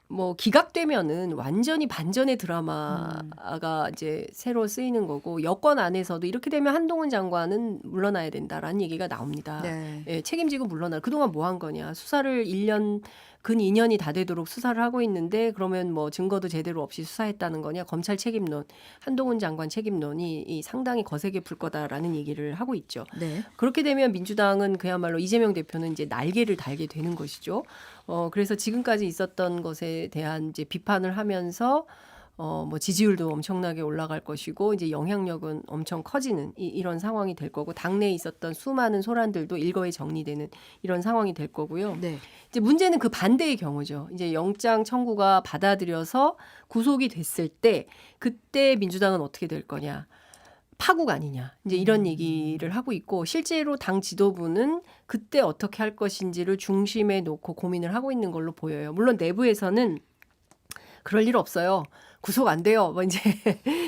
뭐 기각되면은 완전히 반전의 드라마가 이제 새로 쓰이는 거고 여권 안에서도 이렇게 되면 한동훈 장관은 물러나야 된다라는 얘기가 나옵니다. 네. 예, 책임지고 물러나. 그동안 뭐 한 거냐. 수사를 근 2년이 다 되도록 수사를 하고 있는데 그러면 뭐 증거도 제대로 없이 수사했다는 거냐. 검찰 책임론, 한동훈 장관 책임론이 상당히 거세게 불 거다라는 얘기를 하고 있죠. 네. 그렇게 되면 민주당은 그야말로 이재명 대표는 이제 날개를 달게 되는 것이죠. 그래서 지금까지 있었던 것에 대한 이제 비판을 하면서 뭐 지지율도 엄청나게 올라갈 것이고 이제 영향력은 엄청 커지는 이런 상황이 될 거고 당내에 있었던 수많은 소란들도 일거에 정리되는 이런 상황이 될 거고요. 네. 이제 문제는 그 반대의 경우죠. 이제 영장 청구가 받아들여서 구속이 됐을 때 그때 민주당은 어떻게 될 거냐. 파국 아니냐. 이제 이런 얘기를 하고 있고 실제로 당 지도부는 그때 어떻게 할 것인지를 중심에 놓고 고민을 하고 있는 걸로 보여요. 물론 내부에서는 그럴 일 없어요. 구속 안 돼요. 뭐 이제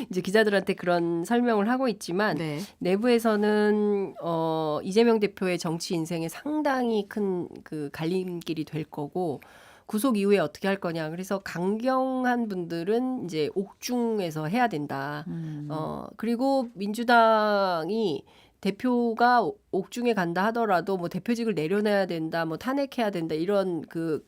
기자들한테 그런 설명을 하고 있지만 네. 내부에서는 이재명 대표의 정치 인생에 상당히 큰 그 갈림길이 될 거고 구속 이후에 어떻게 할 거냐. 그래서 강경한 분들은 이제 옥중에서 해야 된다. 그리고 민주당이 대표가 옥중에 간다 하더라도 뭐 대표직을 내려놔야 된다, 뭐 탄핵해야 된다 이런 그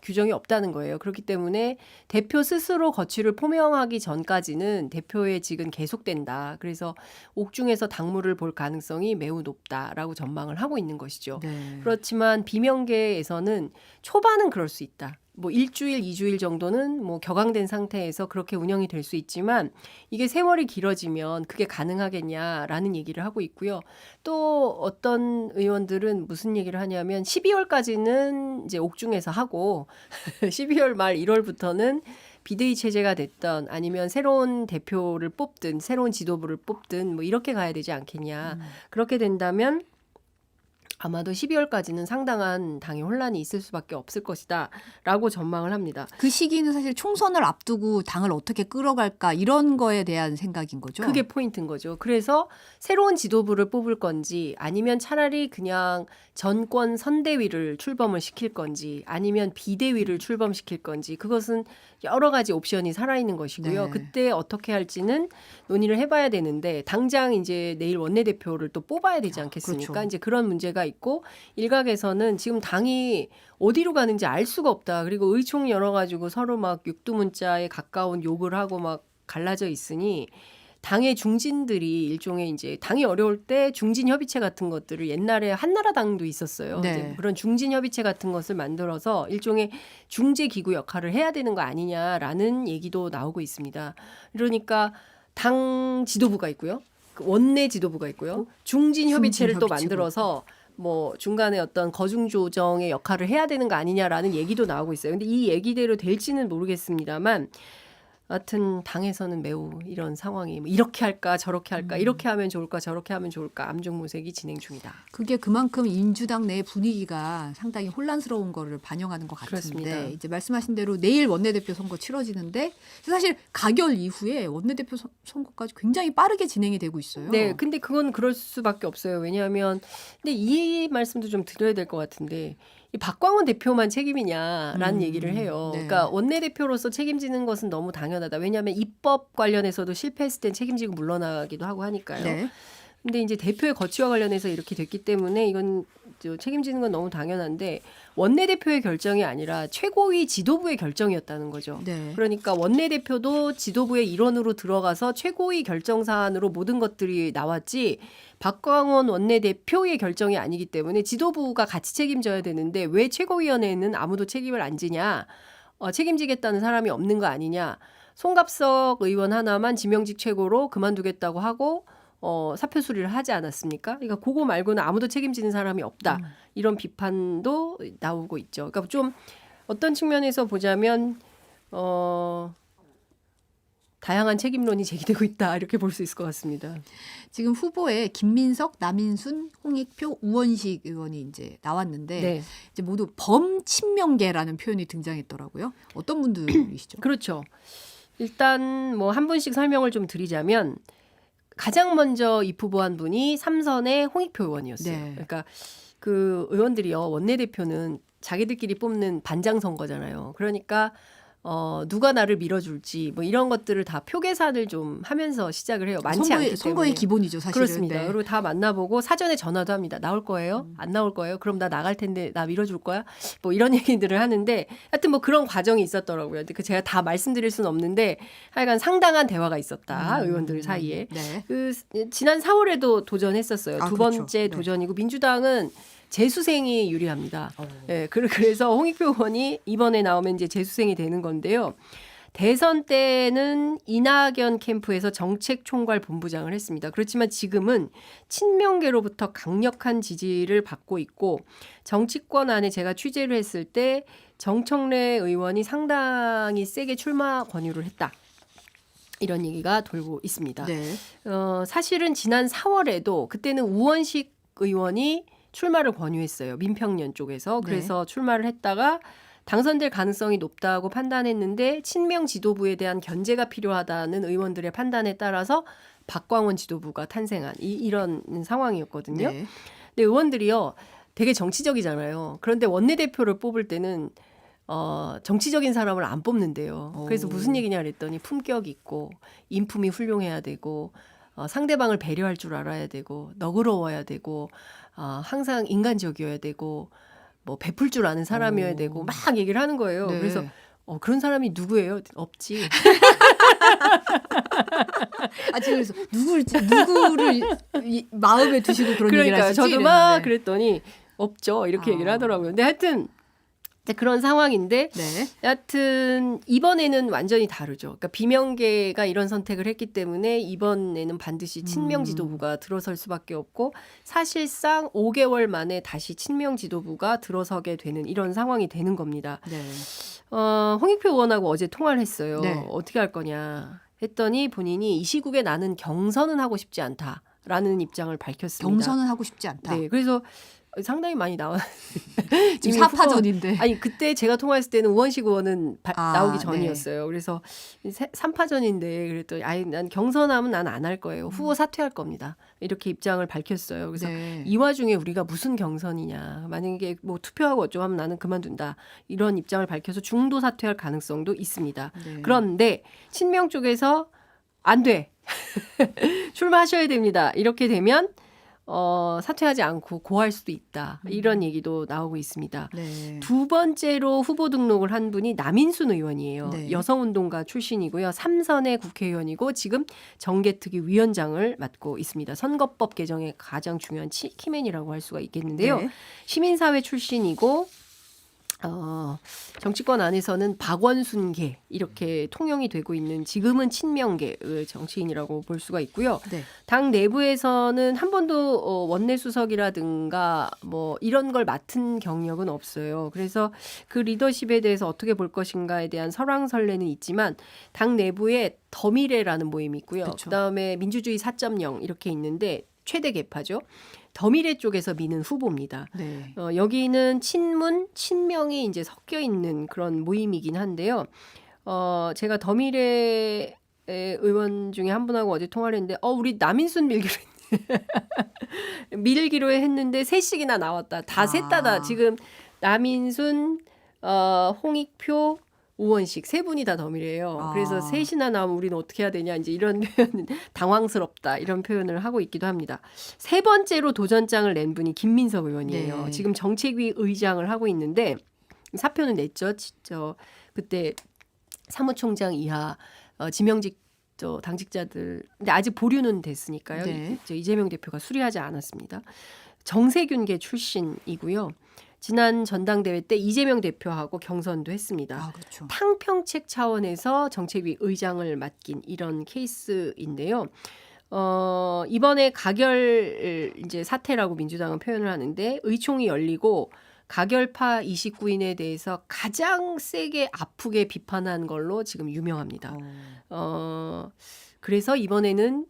규정이 없다는 거예요. 그렇기 때문에 대표 스스로 거취를 표명하기 전까지는 대표의 직은 계속된다. 그래서 옥중에서 당무를 볼 가능성이 매우 높다라고 전망을 하고 있는 것이죠. 네. 그렇지만 비명계에서는 초반은 그럴 수 있다. 뭐 일주일, 2주일 정도는 뭐 격앙된 상태에서 그렇게 운영이 될 수 있지만 이게 세월이 길어지면 그게 가능하겠냐라는 얘기를 하고 있고요. 또 어떤 의원들은 무슨 얘기를 하냐면 12월까지는 이제 옥중에서 하고 12월 말 1월부터는 비대위 체제가 됐던 아니면 새로운 대표를 뽑든 새로운 지도부를 뽑든 뭐 이렇게 가야 되지 않겠냐. 그렇게 된다면 아마도 12월까지는 상당한 당의 혼란이 있을 수밖에 없을 것이다 라고 전망을 합니다. 그 시기는 사실 총선을 앞두고 당을 어떻게 끌어갈까 이런 거에 대한 생각인 거죠. 그게 포인트인 거죠. 그래서 새로운 지도부를 뽑을 건지 아니면 차라리 그냥 전권 선대위를 출범을 시킬 건지 아니면 비대위를 출범시킬 건지 그것은 여러 가지 옵션이 살아있는 것이고요. 네. 그때 어떻게 할지는 논의를 해봐야 되는데 당장 이제 내일 원내대표를 또 뽑아야 되지 않겠습니까? 그렇죠. 이제 그런 문제가 있고 일각에서는 지금 당이 어디로 가는지 알 수가 없다. 그리고 의총 열어가지고 서로 막 육두문자에 가까운 욕을 하고 막 갈라져 있으니 당의 중진들이 일종의 이제 당이 어려울 때 중진 협의체 같은 것들을 옛날에 한나라당도 있었어요. 네. 이제 그런 중진 협의체 같은 것을 만들어서 일종의 중재 기구 역할을 해야 되는 거 아니냐라는 얘기도 나오고 있습니다. 그러니까 당 지도부가 있고요. 그 원내 지도부가 있고요. 중진 협의체를 또 협의체고. 만들어서 뭐 중간에 어떤 거중 조정의 역할을 해야 되는 거 아니냐라는 얘기도 나오고 있어요. 근데 이 얘기대로 될지는 모르겠습니다만 하여튼 당에서는 매우 이런 상황이 뭐 이렇게 할까 저렇게 할까 이렇게 하면 좋을까 저렇게 하면 좋을까 암중무색이 진행 중이다. 그게 그만큼 민주당 내 분위기가 상당히 혼란스러운 거를 반영하는 것 같은데 그렇습니다. 이제 말씀하신 대로 내일 원내대표 선거 치러지는데 사실 가결 이후에 원내대표 선거까지 굉장히 빠르게 진행이 되고 있어요. 네, 근데 그건 그럴 수밖에 없어요. 왜냐하면 근데 이 말씀도 좀 드려야 될 것 같은데 이 박광원 대표만 책임이냐라는 얘기를 해요. 네. 그러니까 원내대표로서 책임지는 것은 너무 당연하다. 왜냐하면 입법 관련해서도 실패했을 땐 책임지고 물러나기도 하고 하니까요. 네. 근데 이제 대표의 거취와 관련해서 이렇게 됐기 때문에 이건 책임지는 건 너무 당연한데 원내대표의 결정이 아니라 최고위 지도부의 결정이었다는 거죠. 네. 그러니까 원내대표도 지도부의 일원으로 들어가서 최고위 결정 사안으로 모든 것들이 나왔지 박광원 원내대표의 결정이 아니기 때문에 지도부가 같이 책임져야 되는데 왜 최고위원회에는 아무도 책임을 안 지냐? 책임지겠다는 사람이 없는 거 아니냐? 송갑석 의원 하나만 지명직 최고로 그만두겠다고 하고 사표 수리를 하지 않았습니까? 그러니까 그거 말고는 아무도 책임지는 사람이 없다. 이런 비판도 나오고 있죠. 그러니까 좀 어떤 측면에서 보자면 다양한 책임론이 제기되고 있다. 이렇게 볼 수 있을 것 같습니다. 지금 후보에 김민석, 남인순, 홍익표, 우원식 의원이 이제 나왔는데 네. 이제 모두 범친명계라는 표현이 등장했더라고요. 어떤 분들이시죠? 그렇죠. 일단 뭐 한 분씩 설명을 좀 드리자면 가장 먼저 입후보한 분이 삼선의 홍익표 의원이었어요. 네. 그러니까 그 의원들이요 원내대표는 자기들끼리 뽑는 반장 선거잖아요. 그러니까 누가 나를 밀어줄지 뭐 이런 것들을 다 표 계산을 좀 하면서 시작을 해요. 많지 않기 때문에. 선거의 기본이죠, 사실은. 그렇습니다. 네. 그리고 다 만나보고 사전에 전화도 합니다. 나올 거예요? 안 나올 거예요? 그럼 나 나갈 텐데 나 밀어줄 거야? 뭐 이런 얘기들을 하는데 하여튼 뭐 그런 과정이 있었더라고요. 근데 제가 다 말씀드릴 수는 없는데 하여간 상당한 대화가 있었다. 의원들 사이에. 네. 그 지난 4월에도 도전했었어요. 두 그렇죠. 번째 네. 도전이고 민주당은 재수생이 유리합니다. 예, 그래서 홍익표 의원이 이번에 나오면 이제 재수생이 되는 건데요. 대선 때는 이낙연 캠프에서 정책총괄 본부장을 했습니다. 그렇지만 지금은 친명계로부터 강력한 지지를 받고 있고 정치권 안에 제가 취재를 했을 때 정청래 의원이 상당히 세게 출마 권유를 했다. 이런 얘기가 돌고 있습니다. 네. 사실은 지난 4월에도 그때는 우원식 의원이 출마를 권유했어요. 민평련 쪽에서. 그래서 출마를 했다가 당선될 가능성이 높다고 판단했는데 친명 지도부에 대한 견제가 필요하다는 의원들의 판단에 따라서 박광원 지도부가 탄생한 이런 상황이었거든요. 네. 근데 의원들이요 되게 정치적이잖아요. 그런데 원내대표를 뽑을 때는 정치적인 사람을 안 뽑는데요. 그래서 무슨 얘기냐 그랬더니 품격 있고 인품이 훌륭해야 되고 상대방을 배려할 줄 알아야 되고 너그러워야 되고 항상 인간적이어야 되고 뭐 베풀 줄 아는 사람이어야 되고 막 얘기를 하는 거예요. 네. 그래서 그런 사람이 누구예요? 없지. 지금 그래서 누구를 마음에 두시고 그런 얘기를 그러니까요. 하시지? 저도 막 이랬는데. 그랬더니 없죠. 이렇게 얘기를 하더라고요. 근데 하여튼 그런 상황인데 네. 여하튼 이번에는 완전히 다르죠. 그러니까 비명계가 이런 선택을 했기 때문에 이번에는 반드시 친명 지도부가 들어설 수밖에 없고 사실상 5개월 만에 다시 친명 지도부가 들어서게 되는 이런 상황이 되는 겁니다. 네. 홍익표 의원하고 어제 통화를 했어요. 네. 어떻게 할 거냐 했더니 본인이 이 시국에 나는 경선은 하고 싶지 않다라는 입장을 밝혔습니다. 경선은 하고 싶지 않다. 네, 그래서 상당히 많이 나와. 지금 이미 후보- 4파전인데. 아니 그때 제가 통화했을 때는 우원식 의원은 아, 나오기 네. 전이었어요. 그래서 3파전인데 그랬더니 아예 난 경선하면 난 안 할 거예요. 후보 사퇴할 겁니다. 이렇게 입장을 밝혔어요. 그래서 네. 이 와중에 우리가 무슨 경선이냐. 만약에 뭐 투표하고 어쩌고 하면 나는 그만둔다. 이런 입장을 밝혀서 중도 사퇴할 가능성도 있습니다. 네. 그런데 친명 쪽에서 안 돼. 출마하셔야 됩니다. 이렇게 되면 사퇴하지 않고 고할 수도 있다. 이런 얘기도 나오고 있습니다. 네. 두 번째로 후보 등록을 한 분이 남인순 의원이에요. 네. 여성운동가 출신이고요. 3선의 국회의원이고 지금 정개특위 위원장을 맡고 있습니다. 선거법 개정의 가장 중요한 키맨이라고 할 수가 있겠는데요. 네. 시민사회 출신이고 정치권 안에서는 박원순계 이렇게 통용이 되고 있는 지금은 친명계의 정치인이라고 볼 수가 있고요. 네. 당 내부에서는 한 번도 원내 수석이라든가 뭐 이런 걸 맡은 경력은 없어요. 그래서 그 리더십에 대해서 어떻게 볼 것인가에 대한 설왕설래는 있지만 당 내부에 더미래라는 모임이 있고요. 그렇죠. 그다음에 민주주의 4.0 이렇게 있는데 최대 계파죠. 더미래 쪽에서 미는 후보입니다. 네. 여기는 친문, 친명이 이제 섞여 있는 그런 모임이긴 한데요. 제가 더미래 의원 중에 한 분하고 어제 통화를 했는데, 우리 남인순 밀기로 했는데 셋씩이나 나왔다. 다 셋 다다. 지금 남인순, 홍익표, 우원식 세 분이 다 더미래예요. 그래서 셋이나 나오면 우리는 어떻게 해야 되냐 이제 이런 표현은 당황스럽다 이런 표현을 하고 있기도 합니다. 세 번째로 도전장을 낸 분이 김민석 의원이에요. 네. 지금 정책위 의장을 하고 있는데 사표는 냈죠. 그때 사무총장 이하 지명직 당직자들 근데 아직 보류는 됐으니까요. 네. 이재명 대표가 수리하지 않았습니다. 정세균계 출신이고요. 지난 전당대회 때 이재명 대표하고 경선도 했습니다. 아, 그렇죠. 탕평책 차원에서 정책위 의장을 맡긴 이런 케이스인데요. 이번에 가결 이제 사태라고 민주당은 표현을 하는데 의총이 열리고 가결파 29인에 대해서 가장 세게 아프게 비판한 걸로 지금 유명합니다. 그래서 이번에는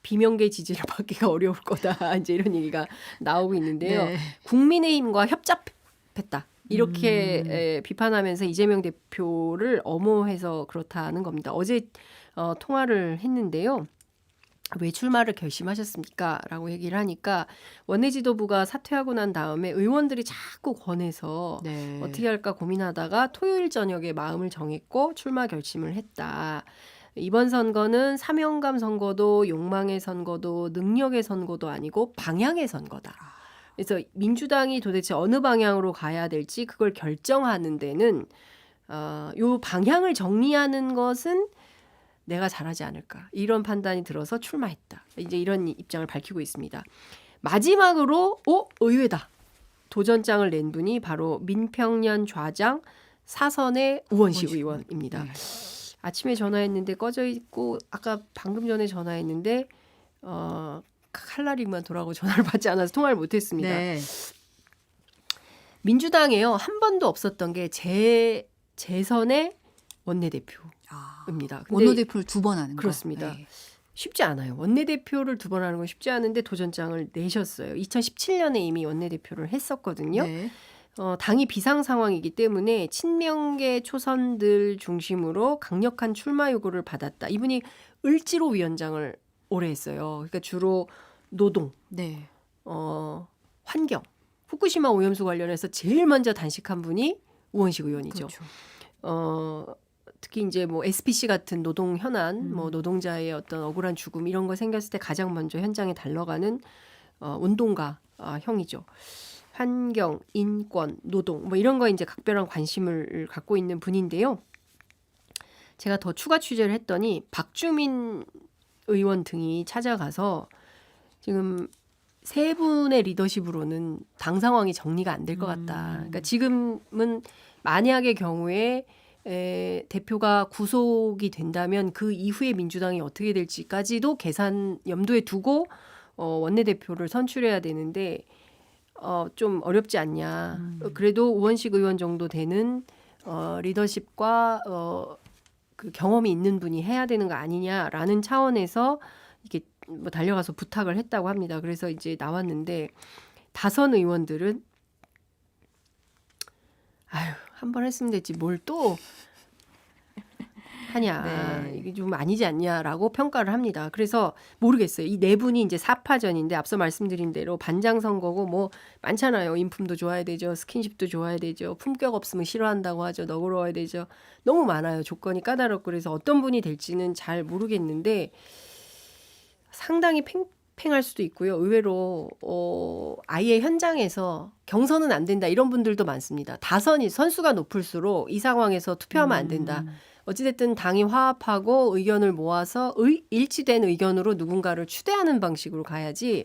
비명계 지지를 받기가 어려울 거다. 이제 이런 얘기가 나오고 있는데요. 네. 국민의힘과 협잡했다. 이렇게 비판하면서 이재명 대표를 엄호해서 그렇다는 겁니다. 어제 통화를 했는데요. 왜 출마를 결심하셨습니까? 라고 얘기를 하니까 원내 지도부가 사퇴하고 난 다음에 의원들이 자꾸 권해서 네. 어떻게 할까 고민하다가 토요일 저녁에 마음을 정했고 출마 결심을 했다. 이번 선거는 사명감 선거도 욕망의 선거도 능력의 선거도 아니고 방향의 선거다. 그래서 민주당이 도대체 어느 방향으로 가야 될지 그걸 결정하는 데는 요 방향을 정리하는 것은 내가 잘하지 않을까 이런 판단이 들어서 출마했다. 이제 이런 입장을 밝히고 있습니다. 마지막으로 의외다. 도전장을 낸 분이 바로 민평년 좌장 사선의 우원식 의원입니다. 네. 아침에 전화했는데 꺼져 있고 아까 방금 전에 전화했는데 칼날이만 돌아오고 전화를 받지 않아서 통화를 못했습니다. 네. 민주당에요 한 번도 없었던 게 재선의 원내대표입니다. 근데 원내대표를 두 번 하는 거. 그렇습니다. 네. 쉽지 않아요. 원내대표를 두 번 하는 건 쉽지 않은데 도전장을 내셨어요. 2017년에 이미 원내대표를 했었거든요. 네. 당이 비상 상황이기 때문에 친명계 초선들 중심으로 강력한 출마 요구를 받았다. 이분이 을지로 위원장을 오래 했어요. 그러니까 주로 노동, 네. 환경, 후쿠시마 오염수 관련해서 제일 먼저 단식한 분이 우원식 의원이죠. 그렇죠. 특히 이제 뭐 SPC 같은 노동 현안, 뭐 노동자의 어떤 억울한 죽음 이런 거 생겼을 때 가장 먼저 현장에 달려가는 운동가 형이죠. 환경, 인권, 노동 뭐 이런 거 이제 각별한 관심을 갖고 있는 분인데요. 제가 더 추가 취재를 했더니 박주민 의원 등이 찾아가서 지금 세 분의 리더십으로는 당 상황이 정리가 안 될 것 같다. 그러니까 지금은 만약의 경우에 대표가 구속이 된다면 그 이후에 민주당이 어떻게 될지까지도 계산 염두에 두고 원내대표를 선출해야 되는데 좀 어렵지 않냐. 그래도 우원식 의원 정도 되는 리더십과 그 경험이 있는 분이 해야 되는 거 아니냐라는 차원에서 이게 뭐 달려가서 부탁을 했다고 합니다. 그래서 이제 나왔는데 다선 의원들은 아유, 한 번 했으면 됐지 뭘 또 하냐. 네. 이게 좀 아니지 않냐라고 평가를 합니다. 그래서 모르겠어요. 이 네 분이 이제 4파전인데 앞서 말씀드린 대로 반장 선거고 뭐 많잖아요. 인품도 좋아야 되죠. 스킨십도 좋아야 되죠. 품격 없으면 싫어한다고 하죠. 너그러워야 되죠. 너무 많아요. 조건이 까다롭고 그래서 어떤 분이 될지는 잘 모르겠는데 상당히 팽팽할 수도 있고요. 의외로 아예 현장에서 경선은 안 된다 이런 분들도 많습니다. 다선이 선수가 높을수록 이 상황에서 투표하면 안 된다. 어찌됐든 당이 화합하고 의견을 모아서 일치된 의견으로 누군가를 추대하는 방식으로 가야지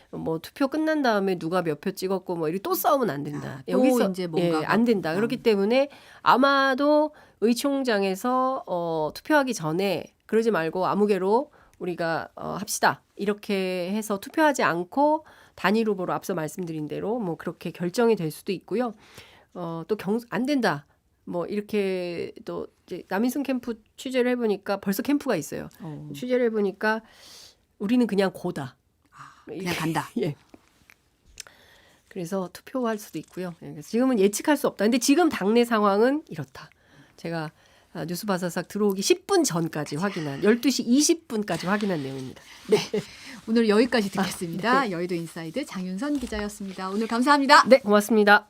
뭐 투표 끝난 다음에 누가 몇 표 찍었고 뭐 이렇게 또 싸우면 안 된다. 또 여기서 이제 뭔가가 안 된다. 그렇기 때문에 아마도 의총장에서 투표하기 전에 그러지 말고 아무개로 우리가 합시다. 이렇게 해서 투표하지 않고 단일 후보로 앞서 말씀드린 대로 뭐 그렇게 결정이 될 수도 있고요. 또 안 된다. 뭐 이렇게 또 이제 남인순 캠프 취재를 해보니까 벌써 캠프가 있어요. 취재를 해보니까 우리는 그냥 고다. 그냥 간다. 예. 그래서 투표할 수도 있고요. 그래서 지금은 예측할 수 없다. 근데 지금 당내 상황은 이렇다. 제가 뉴스바사삭 들어오기 10분 전까지 확인한 12시 20분까지 확인한 내용입니다. 오늘 여기까지 듣겠습니다. 여의도 인사이드 장윤선 기자였습니다. 오늘 감사합니다. 네, 고맙습니다.